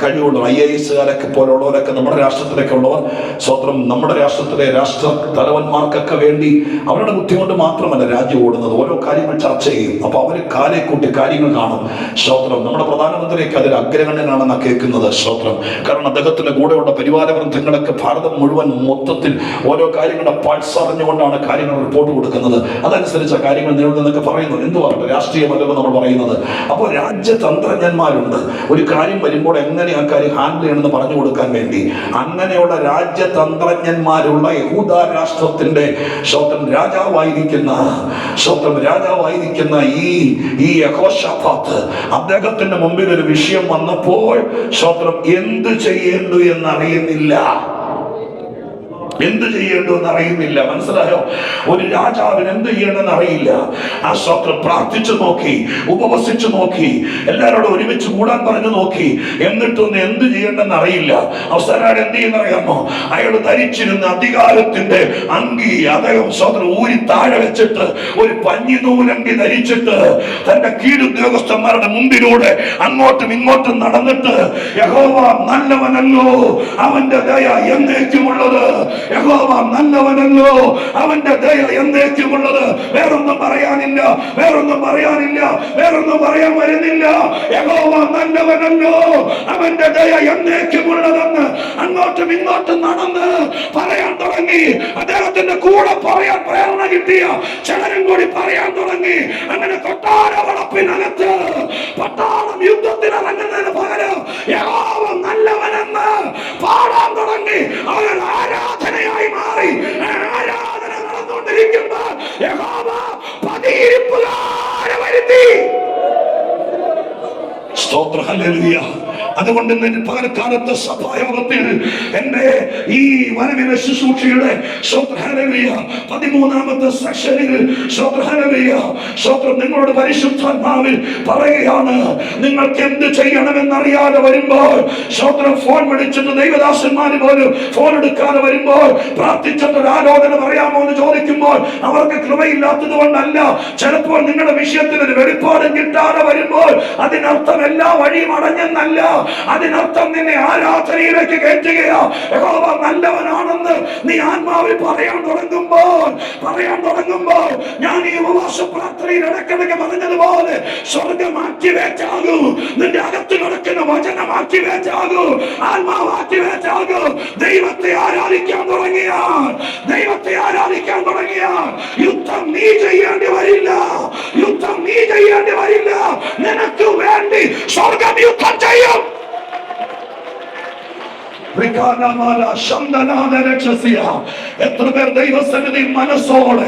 കഴിവുള്ളവർ IAS പോലുള്ളവരൊക്കെ നമ്മുടെ രാഷ്ട്രത്തിലൊക്കെ ഉള്ളവർ. സ്വത്രം നമ്മുടെ രാഷ്ട്രത്തിലെ രാഷ്ട്ര തലവന്മാർക്കൊക്കെ വേണ്ടി അവരുടെ ബുദ്ധി കൊണ്ട് മാത്രമല്ല രാജ്യം ഓടുന്നത്, ഓരോ കാര്യങ്ങൾ ചർച്ച ചെയ്യും. അപ്പൊ അവര് കാലെ കൂട്ടി കാര്യങ്ങൾ കാണും. സ്വത്രം നമ്മുടെ പ്രധാനമന്ത്രിയൊക്കെ അതിൽ അഗ്രഗണ്യനാണെന്നാണ് കേൾക്കുന്നത്. സ്വത്രം കാരണം അദ്ദേഹത്തിന്റെ കൂടെയുള്ള പരിവാര വൃന്ദങ്ങളൊക്കെ ഭാരതം മുഴുവൻ മൊത്തത്തിൽ ഓരോ കാര്യങ്ങളുടെ പൾസ് അറിഞ്ഞുകൊണ്ടാണ് കാര്യങ്ങൾ റിപ്പോർട്ട് കൊടുക്കുന്നത്. അതനുസരിച്ച കാര്യങ്ങൾ നേടുന്നതൊക്കെ പറയുന്നു. എന്ത് പറഞ്ഞു? രാഷ്ട്രീയമല്ലെന്ന് നമ്മൾ പറയുന്നത്. അപ്പോൾ രാജ്യതന്ത്രജ്ഞന്മാരുണ്ട്. ഒരു കാര്യം വരുമ്പോൾ എങ്ങനെ ആ കാര്യം ഹാൻഡിൽ ചെയ്യണമെന്ന് പറഞ്ഞു കൊടുക്കാൻ വേണ്ടി അങ്ങനെയുള്ള രാജ്യതന്ത്രജ്ഞന്മാരുള്ള യഹൂദ രാഷ്ട്രത്തിന്റെ രാജാവായിരിക്കുന്ന ഈ യഹോശാഫാത്ത് അദ്ദേഹത്തിന്റെ മുമ്പിൽ ഒരു വിഷയം വന്നപ്പോൾ എന്ത് ചെയ്യേണ്ടു എന്നറിയുന്നില്ല. എന്ത് ചെയ്യേണ്ടതെന്ന് അറിയുന്നില്ല. മനസ്സിലായോ? ഒരു രാജാവിന് എന്ത് ചെയ്യണമെന്ന് അറിയില്ല. ആ സ്വത്രം പ്രാർത്ഥിച്ചു നോക്കി, ഉപവസിച്ചു നോക്കി, എല്ലാവരോടും ഒരുമിച്ച് കൂടാൻ പറഞ്ഞു നോക്കി, എന്നിട്ടൊന്നും എന്ത് ചെയ്യേണ്ടെന്ന് അറിയില്ല. അവസാനം എന്ത് ചെയ്യുന്ന അറിയാമോ? അയാൾ ധരിച്ചിരുന്ന അധികാരത്തിന്റെ അങ്കി അദ്ദേഹം സ്വത്രം ഊരി താഴെ വെച്ചിട്ട് ഒരു പഞ്ഞിനൂലങ്കി ധരിച്ചിട്ട് തന്റെ കീഴുദ്യോഗസ്ഥന്മാരുടെ മുമ്പിലൂടെ അങ്ങോട്ടും ഇങ്ങോട്ടും നടന്നിട്ട് യഹോവ നല്ലവനല്ലോ, അവന്റെ ദയ എന്നേക്കുമുള്ളത്, യഹോവ നല്ലവനല്ലോ, അവന്റെ ദയ എന്നേക്കുമുള്ളത്. വേറൊന്നും പറയാനില്ല, വേറൊന്നും പറയാനില്ല, വേറൊന്നും പറയാൻ വരുന്നില്ല. യഹോവ നല്ലവനല്ലോ, അവന്റെ ദയ എന്നേക്കുമുള്ളതെന്ന് അങ്ങോട്ടും ഇങ്ങോട്ടും നടന്ന് പറയാൻ തുടങ്ങി. അദ്ദേഹത്തിന്റെ കൂടെ പറയാൻ പ്രേരണ കിട്ടിയ ചിലരും കൂടി പറയാൻ തുടങ്ങി. അങ്ങനെ കൊട്ടാര വളപ്പിനകത്ത് പട്ടാളം യുദ്ധത്തിനിറങ്ങുന്നതിന് പകരം യഹോവ നല്ലവനെന്ന് പാടാൻ തുടങ്ങി. അവർ ആരാധനയായി മാറി. ആരാധന നടന്നുകൊണ്ടിരിക്കുമ്പോൾ യഹോവ പതിയിരിപ്പുകാരെ വരുത്തി. സ്തോത്രം, ഹല്ലേലൂയ. അതുകൊണ്ട് പകൽക്കാലത്തെ സഭായോഗത്തിൽ എന്റെ ഈ വരവിലെ ശുശ്രൂഷയുടെ 13-ാമത്തെ സെക്ഷനിൽ നിങ്ങളോട് പരിശുദ്ധാത്മാവിൽ പറയുകയാണ്, നിങ്ങൾക്ക് എന്ത് ചെയ്യണമെന്നറിയാതെ വരുമ്പോൾ ഫോൺ വിളിച്ചിട്ട് ദൈവദാസന്മാര് പോലും ഫോൺ എടുക്കാതെ വരുമ്പോൾ പ്രാർത്ഥിച്ചിട്ട് ഒരു ആലോചന പറയാമോ എന്ന് ചോദിക്കുമ്പോൾ അവർക്ക് കൃപയില്ലാത്തത് കൊണ്ടല്ല, ചിലപ്പോൾ നിങ്ങളുടെ വിഷയത്തിൽ ഒരു വെളിപ്പാടും കിട്ടാതെ വരുമ്പോൾ അതിനർത്ഥം എല്ലാ വഴിയും അടഞ്ഞെന്നല്ല. അതിനർത്ഥം നിന്നെ ആരാധനയിലേക്ക് കയറ്റുകയാ. യഹോവ നല്ലവനാണെന്ന് നീ ആത്മാവിൽ പറയാൻ തുടങ്ങുമ്പോൾ ഞാൻ ഈ ഉപവാസ പ്രാർത്ഥനയിൽ ഇടയ്ക്കിടയ്ക്ക് പറഞ്ഞതുപോലെ സ്വർഗം ആക്ടിവേറ്റാകൂ. നിന്റെ അകത്ത് കിടക്കുന്ന വചനം ആക്ടിവേറ്റാകൂ, ആത്മാവ് ആക്ടിവേറ്റാകൂ. ദൈവത്തെ ആരാധിക്കാൻ തുടങ്ങിയാൽ യുദ്ധം നീ ചെയ്യേണ്ടി വരില്ല. നിനക്ക് വേണ്ടി സ്വർഗം യുദ്ധം ചെയ്യും. എത്ര പേർ ദൈവസന്നിധി മനസ്സോടെ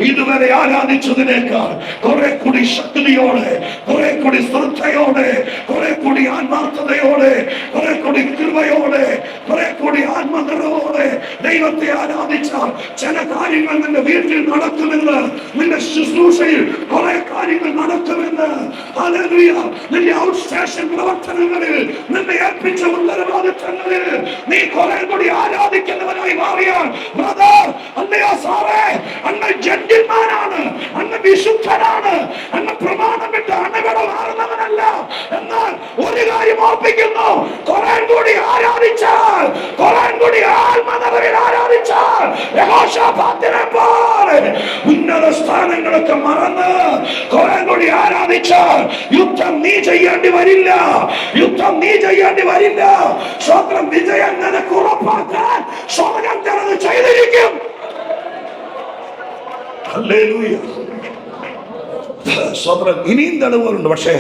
ഇതുവരെ ആരാധിച്ചതിനേക്കാൾ കുറെ കൂടി ശക്തിയോടെ, കുറെ കൂടി ശ്രദ്ധയോടെ, കുറെ കൂടി ആത്മാർത്ഥതയോടെ, കുറെ കൂടി കൃപയോടെ, കുറെ കൂടി ആത്മനിറവോടെ ദൈവത്തെ ആരാധിച്ചാൽ ചില കാര്യങ്ങൾ നിന്റെ വീട്ടിൽ നടക്കുമെന്ന്, നിന്റെ ശുശ്രൂഷയിൽ കുറെ കാര്യങ്ങൾ നടക്കുമെന്ന്. ഹല്ലേലൂയ. നിന്റെ ഔട്ട് സ്റ്റേഷൻ പ്രവർത്തനങ്ങളിൽ നിന്നെ ഏൽപ്പിച്ച ഉത്തരവാദിത്തങ്ങളിൽ നീ കുറെ കൂടി ആരാധിക്കുന്നവനായി മാറിയാൽ ബ്രദർ, അല്ലയോ സാറേ, അങ്ങ് ജഡ്ജിമാനാണ്, അങ്ങ് വിശുദ്ധനാണ്, അങ്ങ് പ്രമാണം വിട്ട് അണുവിട മാറുന്നവനല്ല. എന്നാൽ ഒരു കാര്യം ഓർപ്പിക്കുന്നു, കുറെ കൂടി ആരാധിച്ചാൽ, കുറെ കൂടി കാര്യങ്ങളൊക്കെ മറന്ന് കുറെ കൂടി ആരാധിച്ചാൽ യുദ്ധം നീ ചെയ്യേണ്ടി വരില്ല. യുദ്ധം നീ ചെയ്യേണ്ടി വരില്ല. സ്വന്തം വിജയം നിനക്ക് ഉറപ്പാക്കാൻ സ്വർഗം ചിലത് ചെയ്തിരിക്കും. ഹല്ലേലൂയ. സ്വന്തം ഇനിയും തെളിവുകളുണ്ട്, പക്ഷേ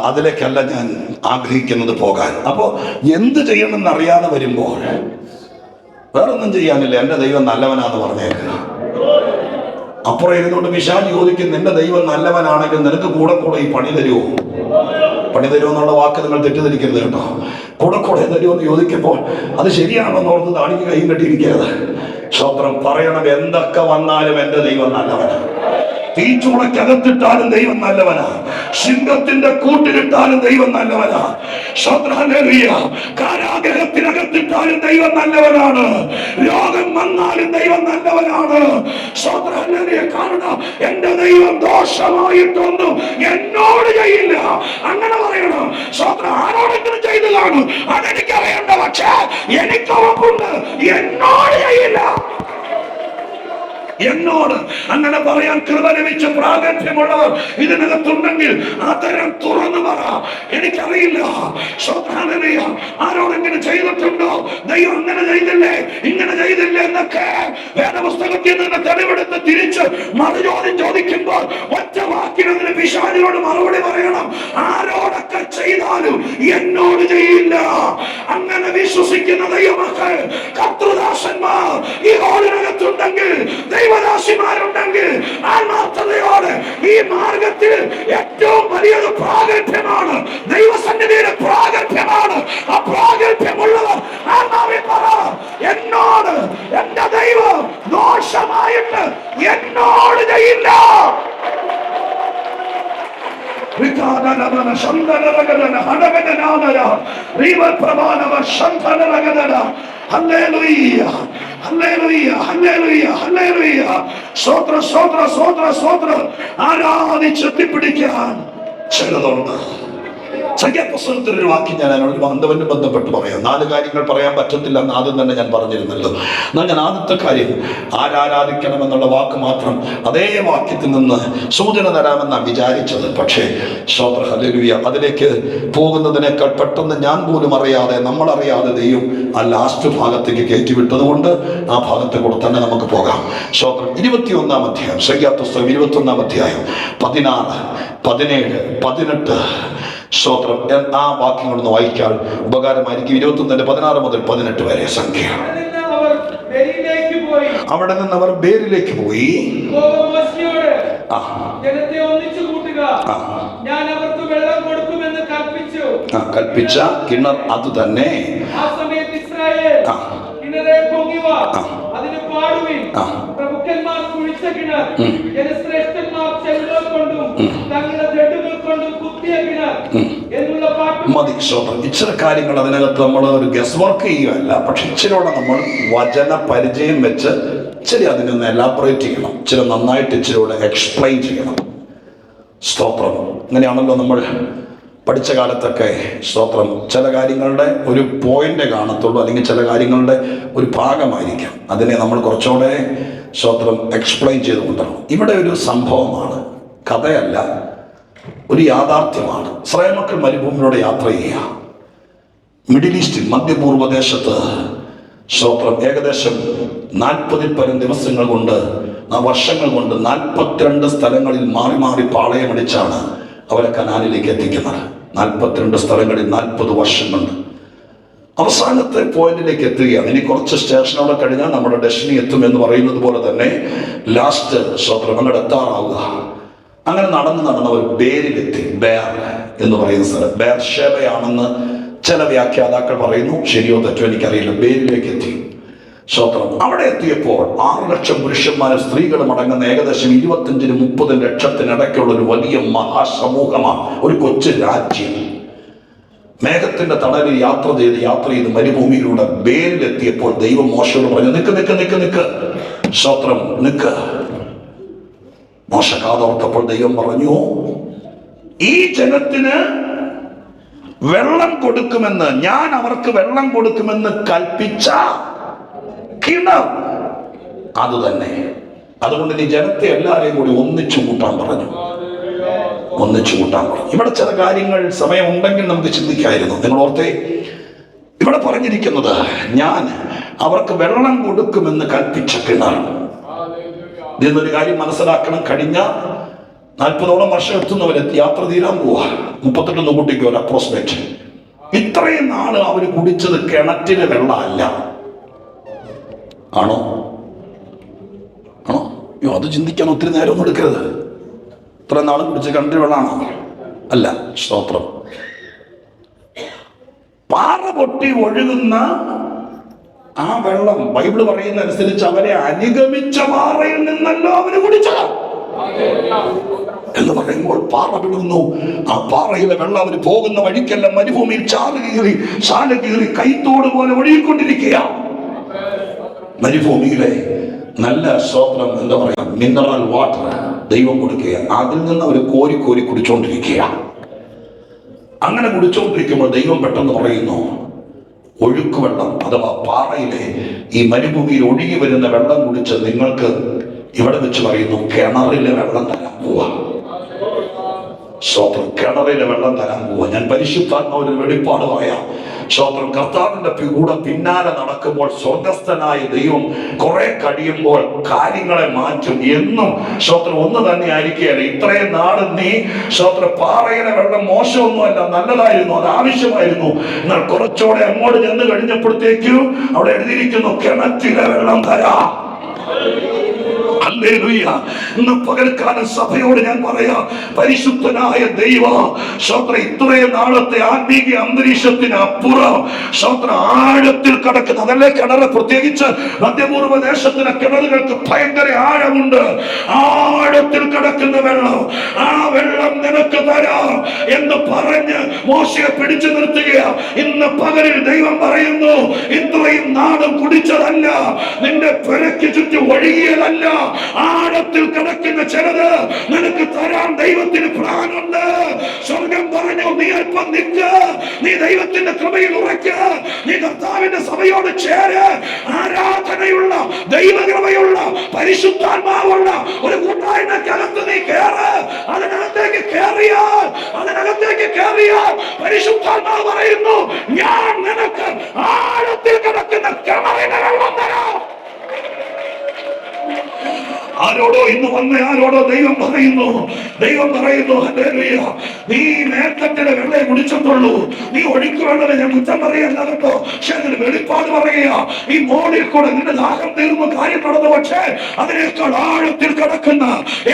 അതിലേക്കല്ല ഞാൻ ആഗ്രഹിക്കുന്നത് പോകാൻ. അപ്പോ എന്ത് ചെയ്യണമെന്ന് അറിയാതെ വരുമ്പോൾ വേറൊന്നും ചെയ്യാനില്ല, എന്റെ ദൈവം നല്ലവനാന്ന് പറഞ്ഞേക്കുക. അപ്പുറം ഇരുന്നുകൊണ്ട് പിശാച് ചോദിക്കും, നിന്റെ ദൈവം നല്ലവനാണെങ്കിൽ നിനക്ക് കൂടെ കൂടെ ഈ പണി തരുമോ? പണി തരുമോ എന്നുള്ള വാക്ക് നിങ്ങൾ തെറ്റിദ്ധരിക്കരുത് കേട്ടോ. കൂടെ കൂടെ തരുമോ എന്ന് ചോദിക്കുമ്പോൾ അത് ശരിയാണോ എന്ന് ഓർത്ത് താണിക്ക് കൈയും കെട്ടിയിരിക്കരുത്. സ്വത്രം പറയണം, എന്തൊക്കെ വന്നാലും എന്റെ ദൈവം നല്ലവനാണ്. തീച്ചൂളക്കകത്തിട്ടാലും ദൈവം നല്ലവനാ. സിംഹത്തിന്റെ കൂട്ടിലിട്ടാലും ദൈവം നല്ലവനാ. കാരാഗ്രഹത്തിനകത്തിട്ടാലും ദൈവം നല്ലവനാണ്. രോഗം വന്നാലും ദൈവം നല്ലവനാണ്. കാരണം എന്റെ ദൈവം ദോഷമായിട്ടൊന്നും എന്നോട് ചെയ്യില്ല. അങ്ങനെ പറയണം. ആരോടെങ്കിലും ചെയ്തു കാണും, അതെനിക്കറിയണ്ട. പക്ഷേ എനിക്ക് ഉറപ്പുണ്ട്, എന്നോട് ചെയ്യില്ല. എന്നോട് അങ്ങനെ പറയാൻ കൃപ ലഭിച്ച പ്രാഗൽഭ്യമുള്ളവർ ഇതിനകത്തുണ്ടെങ്കിൽ അത്തരം തുറന്നു പറ, എനിക്കറിയില്ല. ആരോടെങ്കിലും ചെയ്തിട്ടുണ്ടോ? ദൈവം അങ്ങനെ ചെയ്തില്ലേ, ഇങ്ങനെ ചെയ്തില്ലേ എന്നൊക്കെ വേദപുസ്തകത്തിൽ നിന്ന് തെളിവെടുത്ത് തിരിച്ച് മറുചോദ്യം ചോദിക്കുമ്പോൾ ഒറ്റ വാക്കിനതിന് പിശാചിനോട് മറുപടി പറയണം, ആരോടൊക്കെ ചെയ്താലും എന്നോട് ചെയ്യില്ല. അങ്ങനെ വിശ്വസിക്കുന്ന ദൈവമക്കൾ, കർത്തൃദാസന്മാർ ഈ ഹോളിനകത്തുണ്ടെങ്കിൽ, ദൈവദാസിമാരുണ്ടെങ്കിൽ, ആത്മാർത്ഥതയോടെ ഈ മാർഗത്തിൽ ഏറ്റവും വലിയൊരു പ്രാഗൽഭ്യമാണ്, ദൈവസന്നിധിയുടെ പ്രാഗൽഭ്യമാണ്. ആ പ്രാഗൽഭ്യമുള്ളവർ ആത്മാവിൽ പറ, എന്നോട് എന്റെ ദൈവം ദോഷമായിട്ട് എന്നോട് ചെയ്യില്ല. ആരാധിച്ചെത്തിപ്പിടിക്കാൻ ചിലതുണ്ട്. സംഖ്യാപുസ്തകത്തിലൊരു വാക്യം ഞാൻ അതിനോട് ബന്ധവന് ബന്ധപ്പെട്ട് പറയാം. 4 കാര്യങ്ങൾ പറയാൻ പറ്റത്തില്ല എന്ന് ആദ്യം തന്നെ ഞാൻ പറഞ്ഞിരുന്നല്ലോ. എന്നാൽ ഞാൻ ആദ്യത്തെ കാര്യം ആരാധിക്കണമെന്നുള്ള വാക്ക് മാത്രം അതേ വാക്യത്തിൽ നിന്ന് സൂചന തരാമെന്നാണ് വിചാരിച്ചത്. പക്ഷേ ഹല്ലേലൂയ, അതിലേക്ക് പോകുന്നതിനേക്കാൾ പെട്ടെന്ന് ഞാൻ പോലും അറിയാതെ, നമ്മളറിയാതെ ദൈവം ആ ലാസ്റ്റ് ഭാഗത്തേക്ക് കയറ്റിവിട്ടത് കൊണ്ട് ആ ഭാഗത്തെ കൂടെ തന്നെ നമുക്ക് പോകാം. 21-ാം അധ്യായം, സംഖ്യാപുസ്തകം 21-ാം അധ്യായം 16, 17, 18 ആ വാക്യങ്ങളൊന്ന് വായിക്കാൻ ഉപകാരമായിരിക്കും. 21-ന്റെ 16 മുതൽ 18 വരെ സംഖ്യ. അവിടെ നിന്ന് അവർ ബേരിലേക്ക് പോയി. ജനത്തെ ഒന്നിച്ചു കൂട്ടുക, ഞാൻ അവർക്ക് വെള്ളം കൊടുക്കുമെന്ന് കൽപ്പിച്ച കിണർ അത് തന്നെ. ആ സമയത്ത് ഇസ്രായേൽ കിണറെ പൊങ്ങിവ, അതിന് പാടുവിൻ. പ്രഭുക്കന്മാർ കുഴിച്ച കിണർ, ജനശ്രേഷ്ഠന്മാർ ചെലുകൾ കൊണ്ടും തങ്ങളുടെ ജഡുകൾ കൊണ്ടും കുത്തിയ കിണർ എന്നുള്ള പാട്ട് മതി. ഇച്ചിരി കാര്യങ്ങൾ അതിനകത്ത് നമ്മൾ ഒരു ഗസ് വർക്ക് ചെയ്യുകയല്ല, പക്ഷെ ഇച്ചിരിയോടെ നമ്മൾ വചന പരിചയം വെച്ച് ഇച്ചിരി അതിനൊന്ന് എലാബറേറ്റ് ചെയ്യണം, ഇച്ചിരി നന്നായിട്ട് ഇച്ചിരിയോടെ എക്സ്പ്ലെയിൻ ചെയ്യണം. സ്തോത്രം. അങ്ങനെയാണല്ലോ നമ്മൾ പഠിച്ച കാലത്തൊക്കെ. സ്തോത്രം. ചില കാര്യങ്ങളുടെ ഒരു പോയിന്റ് കാണത്തുള്ളൂ, അല്ലെങ്കിൽ ചില കാര്യങ്ങളുടെ ഒരു ഭാഗമായിരിക്കാം. അതിനെ നമ്മൾ കുറച്ചുകൂടെ സ്തോത്രം എക്സ്പ്ലെയിൻ ചെയ്ത് കൊണ്ടുവരണം. ഇവിടെ ഒരു സംഭവമാണ്, കഥയല്ല, ഒരു യാഥാർത്ഥ്യമാണ്. ഇസ്രായേൽ മക്കൾ മരുഭൂമിയിലൂടെ യാത്ര ചെയ്യുക. മിഡിൽ ഈസ്റ്റിൽ, മധ്യപൂർവ്വദേശത്ത് സ്തോത്രം ഏകദേശം 40-ൽ പരം ദിവസങ്ങൾ കൊണ്ട്, വർഷങ്ങൾ കൊണ്ട് 42 സ്ഥലങ്ങളിൽ മാറി മാറി പാളയമടിച്ചാണ് അവരെ കനാനിലേക്ക് എത്തിക്കുന്നത്. 42 സ്ഥലങ്ങളിൽ 40 വർഷം കൊണ്ട് അവസാനത്തെ പോയിന്റിലേക്ക് എത്തുകയാണ്. ഇനി കുറച്ച് സ്റ്റേഷനോടെ കഴിഞ്ഞാൽ നമ്മുടെ ഡെസ്റ്റിനി എത്തും എന്ന് പറയുന്നത് പോലെ തന്നെ ലാസ്റ്റ് സ്തോത്രം അങ്ങോട്ട് എത്താറാവുക. അങ്ങനെ നടന്നവർ ബേരിലെത്തി. ബേർ എന്ന് പറയുന്ന സ്ഥലം ബേർഷേബയാണെന്ന് ചില വ്യാഖ്യാതാക്കൾ പറയുന്നു. ശരിയോ തെറ്റോ എനിക്കറിയില്ല. ബേരിലേക്ക് എത്തി. സ്തോത്രം. അവിടെ എത്തിയപ്പോൾ 6 ലക്ഷം പുരുഷന്മാരും സ്ത്രീകളും അടങ്ങുന്ന ഏകദേശം 25-30 ലക്ഷത്തിനിടയ്ക്കുള്ള ഒരു വലിയ മഹാസമൂഹമാണ്, ഒരു കൊച്ചു രാജ്യം. മേഘത്തിന്റെ തണലിൽ യാത്ര ചെയ്ത് മരുഭൂമിയിലൂടെ ബേരിലെത്തിയപ്പോൾ ദൈവം മോശയോട് പറഞ്ഞു, നിക്ക്. സ്തോത്രം, നിക്ക്. മോശ കാതോർത്തപ്പോൾ ദൈവം പറഞ്ഞു, ഈ ജനത്തിന് വെള്ളം കൊടുക്കുമെന്ന്, ഞാൻ അവർക്ക് വെള്ളം കൊടുക്കുമെന്ന് കൽപ്പിച്ച കിണർ അത് തന്നെ. അതുകൊണ്ട് നീ ജനത്തെ എല്ലാവരെയും കൂടി ഒന്നിച്ചു കൂട്ടാൻ പറഞ്ഞു. ഇവിടെ ചില കാര്യങ്ങൾ സമയമുണ്ടെങ്കിൽ നമുക്ക് ചിന്തിക്കായിരുന്നു. നിങ്ങൾ ഓർത്തേ, ഇവിടെ പറഞ്ഞിരിക്കുന്നത് ഞാൻ അവർക്ക് വെള്ളം കൊടുക്കുമെന്ന് കൽപ്പിച്ച കിണർ. ഇതിന്നൊരു കാര്യം മനസ്സിലാക്കണം. കഴിഞ്ഞ 40ഓളം വർഷം എത്തുന്നവരെത്തി യാത്ര തീരാൻ പോവാ. 38 കൂട്ടിക്ക് ഒരു അപ്രോക്സിമേറ്റ്. ഇത്രയും നാള് അവര് കുടിച്ചത് കിണറ്റിലെ വെള്ളമല്ല. ആണോ? അത് ചിന്തിക്കാൻ ഒത്തിരി നേരമൊന്നും എടുക്കരുത്. ഇത്ര നാളും കുടിച്ച് കിണറ്റിൽ വെള്ളമാണോ? അല്ല. സ്തോത്രം. പാറ പൊട്ടി ഒഴുകുന്ന ആ വെള്ളം ബൈബിള് പറയുന്ന അനുസരിച്ച് അവരെ അനുഗമിച്ച പാറയിൽ നിന്നല്ലോ അവര് കുടിച്ചത് എന്ന് പറയുമ്പോൾ പാറ വിടുന്നു. ആ പാറയിലെ വെള്ളം അവര് പോകുന്ന വഴിക്കെല്ലാം മരുഭൂമിയിൽ ചാല് കീറി കൈത്തോട് പോലെ ഒഴുകിക്കൊണ്ടിരിക്കുക. മരുഭൂമിയിലെ നല്ല സ്തോത്രം എന്താ പറയാ, മിനറൽ വാട്ടർ ദൈവം കൊടുക്കുക. അതിൽ നിന്ന് അവർ കോരി കുടിച്ചോണ്ടിരിക്കുക. അങ്ങനെ കുടിച്ചോണ്ടിരിക്കുമ്പോൾ ദൈവം പെട്ടെന്ന് പറയുന്നു, ഒഴുക്ക് വെള്ളം അഥവാ പാറയിലെ ഈ മരുഭൂമിയിൽ ഒഴുകി വരുന്ന വെള്ളം കുടിച്ച് നിങ്ങൾക്ക് ഇവിടെ വെച്ച് പറയുന്നു കിണറിലെ വെള്ളം തരാൻ പോവാ. സ്തോത്രം. കിണറിലെ വെള്ളം തരാൻ പോവാ. ഞാൻ പരിശുദ്ധാത്മാവിന്റെ വെളിപ്പാട് പറയാം. സ്തോത്രം. കർത്താവിന്റെ കൂടെ പിന്നാലെ നടക്കുമ്പോൾ സ്വർഗസ്ഥനായ ദൈവം കുറെ കഴിയുമ്പോൾ കാര്യങ്ങളെ മാറ്റും. എന്നും സ്തോത്രം ഒന്ന് തന്നെ ആയിരിക്കുകയല്ല. ഇത്രയും നാട് നീ സ്തോത്രം പാറയിലെ വെള്ളം മോശമൊന്നുമല്ല, നല്ലതായിരുന്നു, അത് ആവശ്യമായിരുന്നു. എന്നാൽ കുറച്ചുകൂടെ അങ്ങോട്ട് ചെന്ന് കഴിഞ്ഞപ്പോഴത്തേക്കും അവിടെ എഴുതിയിരിക്കുന്നു കിണറ്റിലെ വെള്ളം തരാം. ഇന്ന് പകൽക്കാലം സഭയോട് ഞാൻ പറയാം, പരിശുദ്ധനായ ദൈവ സ്തോത്രം ഇത്രയും നാളത്തെ ആത്മീയ അന്തരീക്ഷത്തിന് അപ്പുറം സ്തോത്രം ആഴത്തിൽ കിടക്കുന്ന അതല്ലേ കിണറ്. പ്രത്യേകിച്ച് മധ്യപൂർവ്വ ദേശത്തിലെ കിണറുകൾക്ക് ഭയങ്കര ആഴമുണ്ട്. ആഴത്തിൽ കിടക്കുന്ന വെള്ളം, ആ വെള്ളം നിനക്ക് തരാം എന്ന് പറഞ്ഞ് മോശയെ പിടിച്ചു നിർത്തുക. ഇന്ന് പകലിൽ ദൈവം പറയുന്നു, ഇത്രയും നാളും കുടിച്ചതല്ല, നിന്റെ പെരയ്ക്ക് ചുറ്റും ഒഴുകിയതല്ല, ആഴത്തിൽ കിടക്കുന്ന ചിലത് നിനക്ക് തരാൻ ദൈവത്തിന് പ്ലാനുണ്ട്. സ്വർഗം പറഞ്ഞു, നീ അല്പം നിൽക്ക്, നീ ദൈവത്തിന്റെ കൃപയിൽ ഉറയ്ക്ക്, നീ കർത്താവിന്റെ സഭയോട് ചേര്. ആരാധനയുള്ള ദൈവകൃപയുള്ള പരിശുദ്ധാത്മാവുള്ള ഒരു കൂട്ടായ്മക്കകത്ത് നീ കേറ്. അതിനകത്തേക്ക് കേറിയാൽ പരിശുദ്ധാത്മാവ് പറയുന്നു, ഞാൻ നിനക്ക് ആഴത്തിൽ കിടക്കുന്ന കിണറിനെ വെള്ളം തരാം. ആരോടോ ഇന്ന് വന്ന ആരോടോ ദൈവം പറയുന്നു ഹല്ലേലൂയ, നീ മേൽത്തട്ടിലെ വെള്ളം കുടിച്ചിട്ടുള്ളൂ, നീ ഒഴുക്ക് വെള്ളം. ഞാൻ കുറ്റം പറയല്ല കേട്ടോ, പക്ഷെ അതിന് വെളിപ്പാട് പറയുക. ഈ മോളിൽ കൂടെ നിന്റെ ദാഹം തീർന്ന കാര്യം നടന്നു, പക്ഷേ അതിനേക്കാൾ ആഴത്തിൽ കിടക്കുന്ന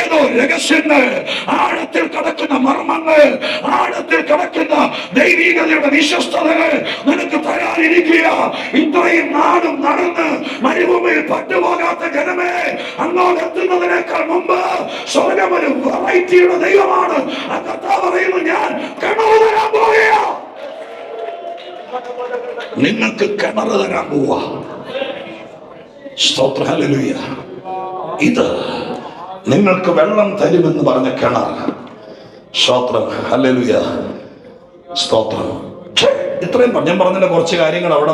ഏതോ രഹസ്യങ്ങൾ, ആഴത്തിൽ കിടക്കുന്ന മർമ്മങ്ങൾ, ആഴത്തിൽ കിടക്കുന്ന ദൈവികതയുടെ വിശ്വസ്തതകൾ നിനക്ക് തരാനിരിക്കുക. ഇത്രയും നാടും നടന്ന് മരുഭൂമിയിൽ പട്ടുപോകാത്ത ജനമേ, അങ്ങോട്ട് എത്തുന്നതിനേക്കാൾ മുമ്പ് സ്വർഗം ഒരു വെറൈറ്റിയുടെ ദൈവമാണ്. ആ കർത്താവ് പറയുന്നു, ഞാൻ കിണറ് തരാൻ പോവുക, നിങ്ങൾക്ക് കിണറ് തരാൻ പോവാ. സ്തോത്രം. ഹല്ലേലൂയ. ഇത് നിങ്ങൾക്ക് വെള്ളം തരുമെന്ന് പറഞ്ഞ കിണർ. സ്തോത്രം. ഹല്ലേലൂയ. സ്തോത്രം. ഇത്രയും ഞാൻ പറഞ്ഞതിന്റെ കുറച്ച് കാര്യങ്ങൾ അവിടെ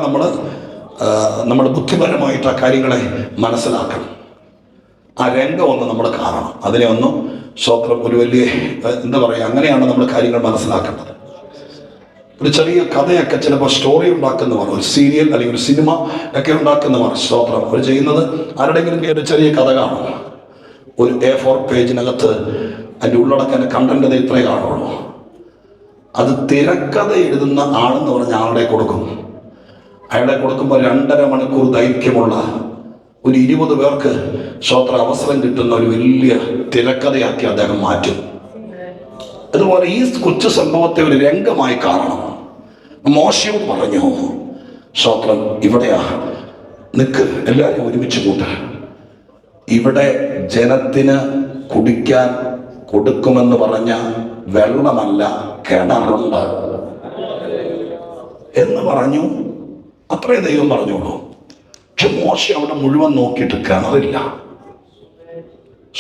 നമ്മൾ ബുദ്ധിപരമായിട്ട് ആ കാര്യങ്ങളെ മനസ്സിലാക്കണം. ആ രംഗം ഒന്ന് നമ്മൾ കാണണം. അതിനെ ഒന്നും സ്തോത്രം ഒരു വലിയ എന്താ പറയുക, അങ്ങനെയാണ് നമ്മൾ കാര്യങ്ങൾ മനസ്സിലാക്കേണ്ടത്. ഒരു ചെറിയ കഥയൊക്കെ ചിലപ്പോൾ സ്റ്റോറി ഉണ്ടാക്കുന്നവർ, ഒരു സീരിയൽ അല്ലെങ്കിൽ ഒരു സിനിമ ഒക്കെ ഉണ്ടാക്കുന്നവർ സ്തോത്രം അവർ ചെയ്യുന്നത്, ആരുടെങ്കിലും ഒരു ചെറിയ കഥ കാണും. ഒരു A4 പേജിനകത്ത് അതിൻ്റെ ഉള്ളടക്കം കണ്ടന്റ് ഇത്രേ കാണുള്ളൂ. അത് തിരക്കഥ എഴുതുന്ന ആളെന്ന് പറഞ്ഞ ആളുടെ കൊടുക്കും. അയാളെ കൊടുക്കുമ്പോൾ 2.5 മണിക്കൂർ ദൈർഘ്യമുള്ള ഒരു 20 പേർക്ക് സ്തോത്ര അവസരം കിട്ടുന്ന ഒരു വലിയ തിരക്കഥയാക്കി അദ്ദേഹം മാറ്റും. അതുപോലെ ഈ കൊച്ചു സംഭവത്തെ ഒരു രംഗമായി കാണണം. മോശയോട് പറഞ്ഞു, സ്തോത്രം, ഇവിടെയാ നിക്ക്, എല്ലാവരും ഒരുമിച്ച് കൂട്ട്. ഇവിടെ ജനത്തിന് കുടിക്കാൻ കൊടുക്കുമെന്ന് പറഞ്ഞ വെള്ളമല്ല, കിണറുണ്ട് എന്ന് പറഞ്ഞു. അത്രേ ദൈവം പറഞ്ഞോളൂ. പക്ഷെ മോശ അവിടെ മുഴുവൻ നോക്കിയിട്ട് കിണറില്ല.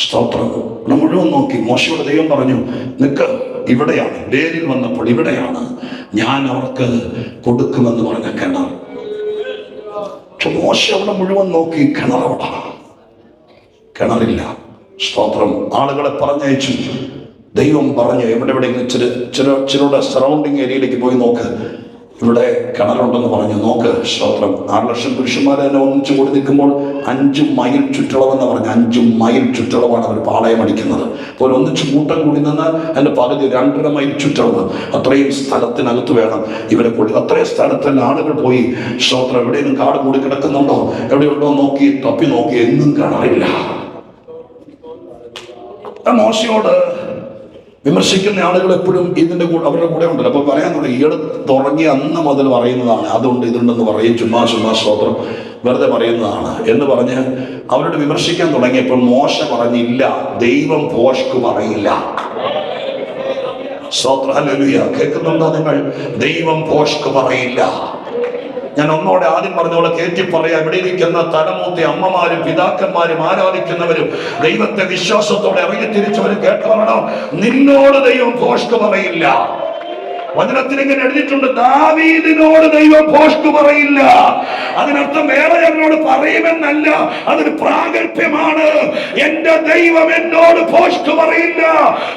സ്തോത്രം. അവിടെ മുഴുവൻ നോക്കി. മോശയോട് ദൈവം പറഞ്ഞു, നിക്ക്, ഇവിടെയാണ്, വേരിൽ വന്നപ്പോൾ ഇവിടെയാണ് ഞാൻ അവർക്ക് കൊടുക്കുമെന്ന് പറഞ്ഞ കിണർ. പക്ഷെ മോശ അവിടെ മുഴുവൻ നോക്കി, കിണറവിടെ കിണറില്ല. സ്തോത്രം. ആളുകളെ പറഞ്ഞയച്ചു. ദൈവം പറഞ്ഞു, എവിടെയെങ്കിലും ചിലരുടെ സറൗണ്ടിങ് ഏരിയയിലേക്ക് പോയി നോക്ക്, ഇവിടെ കിണറുണ്ടെന്ന് പറഞ്ഞു. നോക്ക്. സ്തോത്രം. 6 ലക്ഷം പുരുഷന്മാരെ തന്നെ ഒന്നിച്ചു കൂടി നിൽക്കുമ്പോൾ 5 മൈൽ ചുറ്റളവെന്ന് പറഞ്ഞു. 5 മൈൽ ചുറ്റളവാണ് അവർ പാളയം അടിക്കുന്നത്. അപ്പോൾ ഒന്നിച്ച് കൂട്ടം കൂടി നിന്നാൽ അതിൻ്റെ പകുതി 2.5 മൈൽ ചുറ്റളവ്. അത്രയും സ്ഥലത്തിനകത്ത് വേണം ഇവരെ കൂടി. അത്രയും സ്ഥലത്തിൽ ആളുകൾ പോയി. സ്തോത്രം. എവിടെയെങ്കിലും കാട് കൂടി കിടക്കുന്നുണ്ടോ, എവിടെയുണ്ടോ നോക്കി, തപ്പി നോക്കി, എങ്ങും കിണറില്ല. മോശയോട് വിമർശിക്കുന്ന ആളുകൾ എപ്പോഴും ഇതിൻ്റെ കൂടെ അവരുടെ കൂടെ ഉണ്ടല്ലോ. അപ്പോൾ പറയാൻ തുടങ്ങി, ഈയിടെ തുടങ്ങി അന്ന് മുതൽ പറയുന്നതാണ്, അതുണ്ട് ഇതുണ്ടെന്ന് പറയും, ചുമ്മാ സ്തോത്രം വെറുതെ പറയുന്നതാണ് എന്ന് പറഞ്ഞ് അവരോട് വിമർശിക്കാൻ തുടങ്ങിയപ്പോൾ മോശ പറഞ്ഞില്ല, ദൈവം ഭോഷ്ക് പറയില്ല. സ്തോത്രം. ഹല്ലേലൂയ. കേൾക്കുന്നുണ്ടോ നിങ്ങൾ? ദൈവം ഭോഷ്ക് പറയില്ല. ഞാൻ ഒന്നോടെ ആദ്യം പറഞ്ഞോളെ കയറ്റി പറയാം. ഇവിടെ ഇരിക്കുന്ന തലമൂത്ത അമ്മമാരും പിതാക്കന്മാരും ആരാധിക്കുന്നവരും ദൈവത്തെ വിശ്വാസത്തോടെ ഇറങ്ങി തിരിച്ചവരും കേട്ടവരണം, നിന്നോട് ദൈവം ഭോഷ്ക് പറയില്ല. വചനത്തിൽ ഇങ്ങനെ എഴുതിയിട്ടുണ്ട്, ദാവീദിനോട് ദൈവം ഭോഷ്ക് പറയില്ല. അതിനർത്ഥം വേറെ എന്നോട് പറയുമെന്നല്ല, അതൊരു പ്രാഗൽഭ്യമാണ്. എന്റെ ദൈവം എന്നോട് ഭോഷ്ക് പറയില്ല.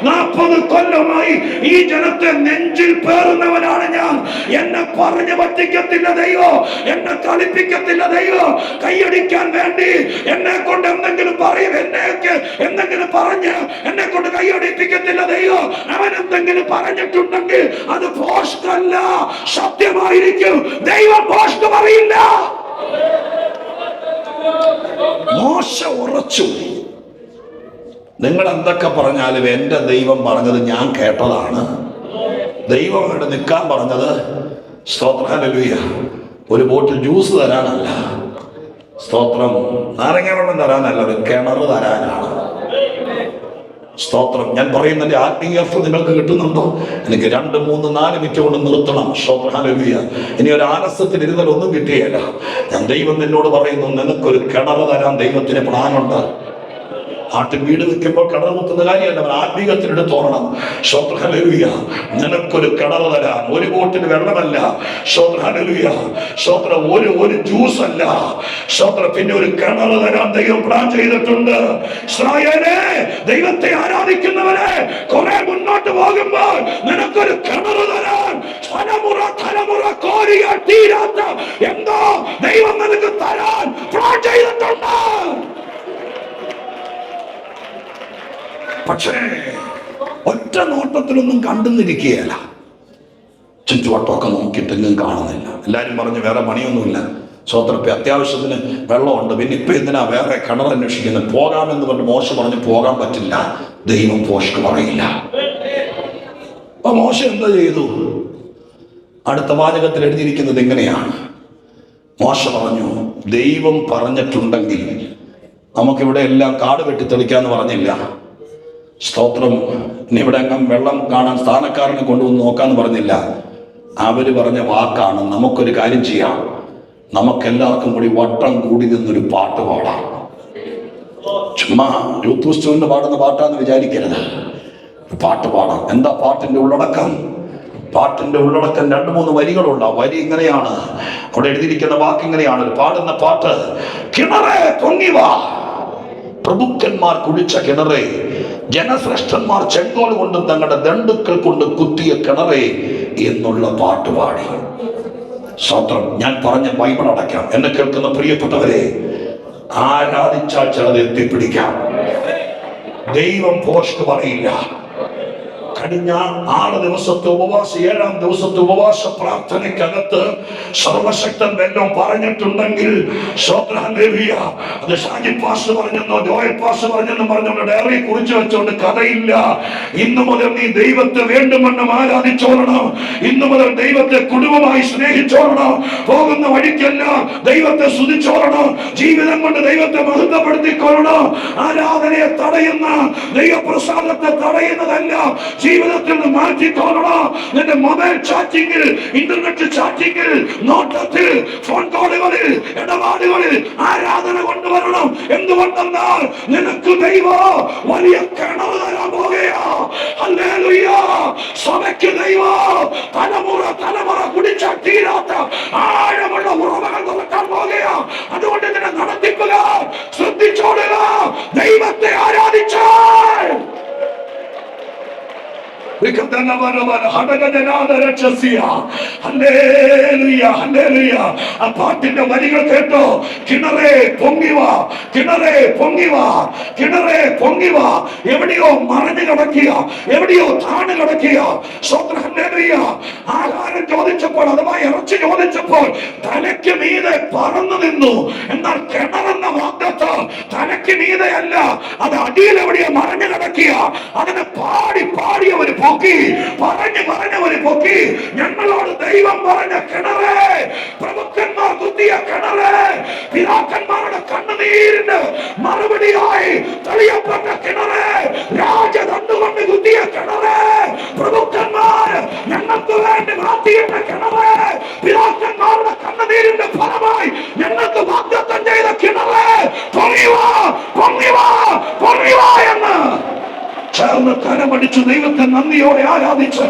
40 കൊല്ലമായി ഈ ജനത്തെ നെഞ്ചിൽ പേറുന്നവനാണ് ഞാൻ. എന്നെ പറഞ്ഞു പറ്റിക്കത്തില്ല ദൈവം, എന്നെ കളിപ്പിക്കത്തില്ല ദൈവം. കൈയടിക്കാൻ വേണ്ടി എന്നെ കൊണ്ട് എന്തെങ്കിലും പറയും, എന്നെയൊക്കെ എന്തെങ്കിലും പറഞ്ഞ് എന്നെ കൊണ്ട് കൈയടിപ്പിക്കത്തില്ല ദൈവം. അവൻ എന്തെങ്കിലും പറഞ്ഞിട്ടുണ്ടെങ്കിൽ അത് ഭോഷ്കല്ല, സത്യമായിരിക്കും. ദൈവം ഭോഷ്ക് പറയില്ല. മോശ ഉറച്ചു. നിങ്ങൾ എന്തൊക്കെ പറഞ്ഞാലും എന്റെ ദൈവം പറഞ്ഞത് ഞാൻ കേട്ടതാണ്. ദൈവം ഇവിടെ നിൽക്കാൻ പറഞ്ഞത്, സ്തോത്രം, ഹല്ലേലൂയ, ഒരു ബോട്ടിൽ ജ്യൂസ് തരാനല്ല, സ്തോത്രം, നാരങ്ങ വെള്ളം തരാനല്ല, ഒരു കിണർ തരാനാണ്. സ്തോത്രം. ഞാൻ പറയുന്നതിന്റെ ആത്മീയർത്ഥം നിങ്ങൾക്ക് കിട്ടുന്നുണ്ടോ? എനിക്ക് 2, 3, 4 മിനിറ്റ് കൊണ്ട് നിർത്തണം. സ്തോത്രം. ഹല്ലേലൂയ. ഇനി ഒരു ആലസ്യത്തിൽ ഇരുന്നാൽ ഒന്നും കിട്ടിയല്ല. ഞാൻ ദൈവം നിന്നോട് പറയുന്നു, നിനക്കൊരു കിണർ തരാൻ ദൈവത്തിന് പ്ലാനുണ്ട്. നാട്ടിൽ വീട് വെക്കുമ്പോൾ കിണർ കുത്തുന്ന കാര്യമല്ല, അവൻ ആത്മീകത്തിനെടുത്ത് തോന്നണം. സ്തോത്രം. ഹല്ലേലൂയ. നിനക്കൊരു കിണർ തരാൻ, ഒരു ബോട്ടിൽ വെള്ളമല്ല. സ്തോത്രം. ഹല്ലേലൂയ. സ്തോത്രം. ഒരു ജ്യൂസ് അല്ല. സ്തോത്രം. പിന്നെ ഒരു കിണർ തരാൻ ദൈവം പ്ലാൻ ചെയ്തിട്ടുണ്ട്. ഇസ്രായേലേ, ദൈവത്തെ ആരാധിക്കുന്നവരെ, കുറെ മുന്നോട്ട് പോകുമ്പോൾ നിനക്കൊരു കിണർ തരാൻ തലമുറ കോരിയാൽ തീരാത്ത എന്തോ ദൈവം നിനക്ക് തരാൻ പ്ലാൻ ചെയ്തിട്ടുണ്ട്. പക്ഷേ ഒറ്റ നോട്ടത്തിലൊന്നും കണ്ടുന്നിരിക്കുകയല്ല. ചുറ്റുവട്ടമൊക്കെ നോക്കിയിട്ടെങ്കിലും കാണുന്നില്ല. എല്ലാവരും പറഞ്ഞു വേറെ പണിയൊന്നുമില്ല, സ്വത്രപ്പി അത്യാവശ്യത്തിന് വെള്ളമുണ്ട്, പിന്നെ ഇപ്പം എന്തിനാ വേറെ കിണർ അന്വേഷിക്കുന്നത്, പോകാമെന്ന് പറഞ്ഞ് മോശ പറഞ്ഞു പോകാൻ പറ്റില്ല, ദൈവം ഭോഷ്ക് പറയില്ല. അപ്പൊ മോശ എന്താ ചെയ്തു? അടുത്ത വാചകത്തിൽ എഴുതിയിരിക്കുന്നത് എങ്ങനെയാണ്? മോശ പറഞ്ഞു, ദൈവം പറഞ്ഞിട്ടുണ്ടെങ്കിൽ നമുക്കിവിടെ എല്ലാം കാട് വെട്ടി തെളിക്കാന്ന് പറഞ്ഞില്ല. സ്തോത്രം. ഇനി ഇവിടെ എങ്ങും വെള്ളം കാണാൻ സ്ഥാനക്കാരനെ കൊണ്ടുവന്ന് നോക്കാന്ന് പറഞ്ഞില്ല. അവര് പറഞ്ഞ വാക്കാണ്, നമുക്കൊരു കാര്യം ചെയ്യാം, നമുക്കെല്ലാവർക്കും കൂടി വട്ടം കൂടി നിന്നൊരു പാട്ട് പാടാം. ചുമ്മാ യൂത്ത് ഫെസ്റ്റിവലിന് പാടുന്ന പാട്ടാന്ന് വിചാരിക്കരുത്. പാട്ട് പാടാം. എന്താ പാട്ടിന്റെ ഉള്ളടക്കം? പാട്ടിന്റെ ഉള്ളടക്കം 2-3 വരികളുണ്ട്. ആ വരി ഇങ്ങനെയാണ്, അവിടെ എഴുതിയിരിക്കുന്ന വാക്ക് ഇങ്ങനെയാണ്. പാടുന്ന പാട്ട്, കിണറേ പൊങ്ങിവാ, പ്രഭുക്കന്മാർ കുടിച്ച കിണറേ, ജനശ്രേഷ്ഠന്മാർ ചെങ്കോൽ കൊണ്ടും തങ്ങളുടെ ദണ്ഡുക്കൾ കൊണ്ട് കുത്തിയ കിണറേ എന്നുള്ള പാട്ട് പാടി. സ്തോത്രം. ഞാൻ പറഞ്ഞ ബൈബിൾ അടയ്ക്കാം. എന്നെ കേൾക്കുന്ന പ്രിയപ്പെട്ടവരെ, ആരാധിച്ചാൽ ചിലത് എത്തിപ്പിടിക്കാം. ദൈവം ഭോഷ്ക് പറയില്ല. കഴിഞ്ഞ 6 ദിവസത്തെ ഉപവാസ 7-ാം ദിവസത്തെ ഉപവാസ പ്രാർത്ഥനയ്ക്കകത്ത് സർവശക്തൻ വല്ലതും പറഞ്ഞിട്ടുണ്ടെങ്കിൽ അത് ഷാജി പാസ് പറഞ്ഞെന്നോ ജോയൽ പാസ് പറഞ്ഞെന്നും പറഞ്ഞുകൊണ്ട് ഡയറി കുറിച്ച് വെച്ചോണ്ട് കഥയില്ല. ഇന്നു മുതൽ നീ ദൈവത്തെ വേണ്ടുമെന്നും ആരാധിച്ചോളണം. ഇന്നു മുതൽ ദൈവത്തെ കുടുംബമായി സ്നേഹിച്ചോളണം. പോകുന്ന വഴിക്കെല്ലാം ദൈവത്തെ സ്തുതിച്ചോളണം. ജീവിതം കൊണ്ട് ദൈവത്തെ മഹത്വപ്പെടുത്തിക്കൊള്ളണം. ആരാധനയെ തടയുന്ന, ദൈവപ്രസാദത്തെ തടയുന്നതല്ല ജീവിതത്തിൽ നിന്ന് മാറ്റിക്കൊള്ളണം. നിന്റെ മൊബൈൽ ചാറ്റിങ്ങിൽ, ഇന്റർനെറ്റ് ചാറ്റിങ്ങിൽ, നോട്ടത്തിൽ, ഫോൺ കോളുകളിൽ, ഇടപാടുകളിൽ ആരാധന കൊണ്ടുവരണം. എന്തുകൊണ്ടെന്നാൽ നിനക്ക് ദൈവം വലിയ കിണർ തരാൻ പോകുകയാ. ഹല്ലേലൂയ. സഭയ്ക്ക് ദൈവം തലമുറ കുടിച്ചാൽ തീരാത്ത ആഴമുള്ള ഉറവകൾ തുറക്കാൻ പോകുകയാ. അതുകൊണ്ട് ഇതിനെ നടത്തിക്കുക, ശ്രദ്ധിച്ചോടുക. ദൈവ ആ പാട്ടിന്റെ വരികൾ കേട്ടോ. കിണറേ പൊങ്ങിവാ, കിണറേ പൊങ്ങിവാ, കിണറേ പൊങ്ങിവാ. എവിടെയോ മറഞ്ഞു കിടക്കുക, എവിടെയോ താണു കിടക്കുക. ആഹാരം ചോദിച്ചപ്പോൾ അഥവാ ഇറച്ചി ചോദിച്ചപ്പോൾ തലയ്ക്ക് മീതെ പറന്നു നിന്നു. എന്നാൽ കിണറെന്ന വാഗ്ദത്തം തലയ്ക്ക് മീതെയല്ല, അത് അടിയിൽ എവിടെയോ മറഞ്ഞു കിടക്കുക. അതിനെ പാടി പാടിയവര് പൊക്കി, പറഞ്ഞവര് പൊക്കി. ഞങ്ങളോട് ദൈവം പറഞ്ഞ കിണറേ, പ്രഭുക്കന്മാർ കുത്തിയ കിണറേ, പിതാക്കന്മാരുടെ കണ്ണുനീരിന് മറുപടിയായി തെളിയപ്പെട്ട കിണറേ, രാജദണ്ഡുകൊണ്ട് കുത്തിയ കിണറേ, പ്രഭുക്കന്മാർ ഞങ്ങൾക്ക് വേണ്ടി മാറ്റിയിട്ട കിണറേ, പിതാക്കന്മാരുടെ കണ്ണുനീരിന്റെ ഫലമായി ഞങ്ങൾക്ക് വാഗ്ദത്തം ചെയ്ത കിണറേ, പൊങ്ങിവാ പൊങ്ങിവാ പൊങ്ങിവാ എന്ന് ചേർന്ന് കരമടിച്ച് ദൈവത്തെ നന്ദിയോടെ ആരാധിച്ച്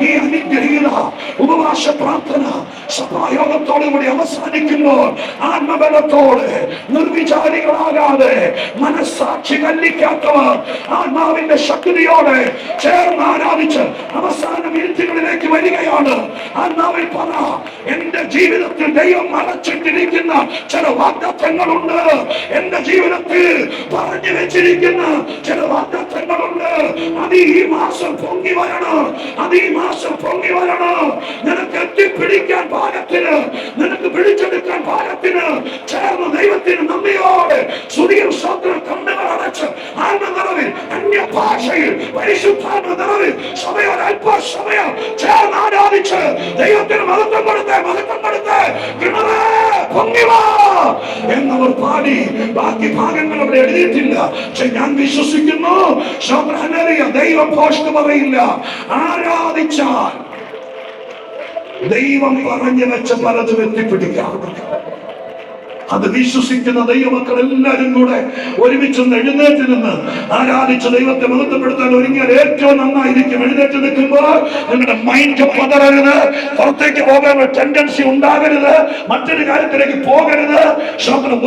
ഈ അനുഗ്രഹീത ഉപവാസ പ്രാർത്ഥന സഭായോഗത്തോടുകൂടി അവസാനിക്കുമ്പോൾ ആത്മബലത്തോടെ നിർവിചാരികളാകാതെ മനസ്സാക്ഷി കല്ലിക്കാത്തവർ ആത്മാവിന്റെ ശക്തിയോടെ ചേർന്ന് ആരാധിച്ച് അവസാന മിനിറ്റുകളിലേക്ക് വരികയാണ്. ആത്മാവിൽ പറ, എന്റെ ജീവിതത്തിൽ ദൈവം മറച്ചിട്ടിരിക്കുന്ന ചില വാഗ്ദത്തങ്ങളുണ്ട്. എന്റെ ജീവിതത്തിൽ പറഞ്ഞു വെച്ചിരിക്കുന്ന ചില വാഗ്ദത്തങ്ങളുണ്ട്. അത് ഈ മാസം പൊങ്ങി വരണം, അത് ഈ മാസം പൊങ്ങി വരണം. നിനക്ക് എത്തിപ്പിടിക്കാൻ പാകത്തിന്, നിനക്ക് പിടിച്ചെടുക്കാൻ പാകത്തിന് ചേർന്ന് ദൈവത്തിന് നന്ദിയോടെ സ്തുതിയും സ്തോത്രം കണ്ണുകൾ അടച്ച് ആത്മനിറവിൽ അന്യഭാഷയിൽ പരിശുദ്ധാത്മ നിറവിൽ സമയം അല്പസമയം ചേർന്ന് ആരാധിച്ച് ദൈവത്തിന് മഹത്വം കൊടുത്തേ, മഹത്വം കൊടുത്തേ. കിണറേ പൊങ്ങിവാ എന്നവർ പാടി. ബാക്കി ഭാഗങ്ങൾ അവിടെ എഴുതിയിട്ടില്ല. പക്ഷെ ഞാൻ വിശ്വസിക്കുന്നു ദൈവം പോസ്റ്റ് പറയില്ല. ആരാധിച്ചാൽ ദൈവം പറഞ്ഞു വെച്ച പലതും എത്തിപ്പിടിക്കാം. അത് വിശ്വസിക്കുന്ന ദൈവമക്കൾ എല്ലാവരും കൂടെ ഒരുമിച്ച് എഴുന്നേറ്റ് നിന്ന് ആരാധിച്ച് ദൈവത്തെ മഹത്വപ്പെടുത്താൻ ഒരുങ്ങിയാൽ ഏറ്റവും നന്നായിരിക്കും. എഴുന്നേറ്റ് നിൽക്കുമ്പോൾ നിങ്ങളുടെ മൈൻഡ് പതറരുത്, പുറത്തേക്ക് പോകാൻ ടെൻഡൻസി ഉണ്ടാകരുത്, മറ്റൊരു കാര്യത്തിലേക്ക് പോകരുത്.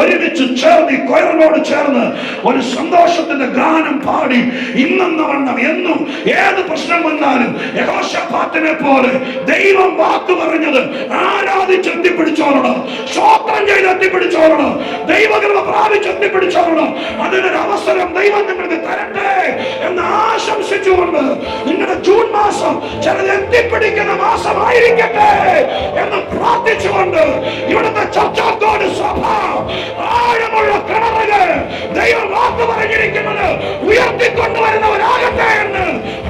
ഒരുമിച്ച് ചേർന്ന് ഈ കൊയറിനോട് ചേർന്ന് ഒരു സന്തോഷത്തിന്റെ ഗാനം പാടി ഇന്നെന്ന വണ്ണം എന്നും ഏത് പ്രശ്നം വന്നാലും യഹോശാഫാത്തിനെ പോലെ ദൈവം വാക്ക് പറഞ്ഞത് ആരാധിച്ച് എത്തിപ്പിടിച്ചോളണം, സ്തോത്രം ചെയ്ത് എത്തിപ്പിടിച്ചോളണം, ദൈവകൃപ പ്രാപിച്ച് എത്തിപ്പിടിച്ചോളണം. അതിനൊരു അവസരം ദൈവം നിങ്ങൾക്ക് തരട്ടെ എന്ന് ആശംസിച്ചുകൊണ്ട് നിങ്ങളുടെ ജൂൺ മാസം ചിലത് എത്തിപ്പിടിക്കുന്ന മാസമായിരിക്കട്ടെ എന്ന് പ്രാർത്ഥിച്ചുകൊണ്ട് ഇവിടുത്തെ ചർച്ചാത്തോട് സഭ ആഴമുള്ള കിണറുകൾ ദൈവം വാക്ക് പറഞ്ഞിരിക്കുന്നത് ഉയർത്തിക്കൊണ്ടുവരുന്നവരാകട്ടെ എന്ന്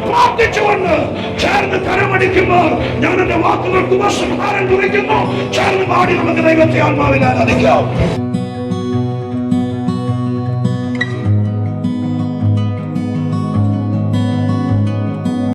പ്രാർത്ഥിച്ചുകൊണ്ട് ചേർന്ന് കരമടിക്കുമ്പോൾ ഞാൻ എന്റെ വാക്കുകൾക്ക് ഉപസംഹാരം കുറിക്കുന്നു. ചേർന്ന് പാടി നമുക്ക് ദൈവത്തെ ആത്മാവിൽ ആരാധിക്കാം.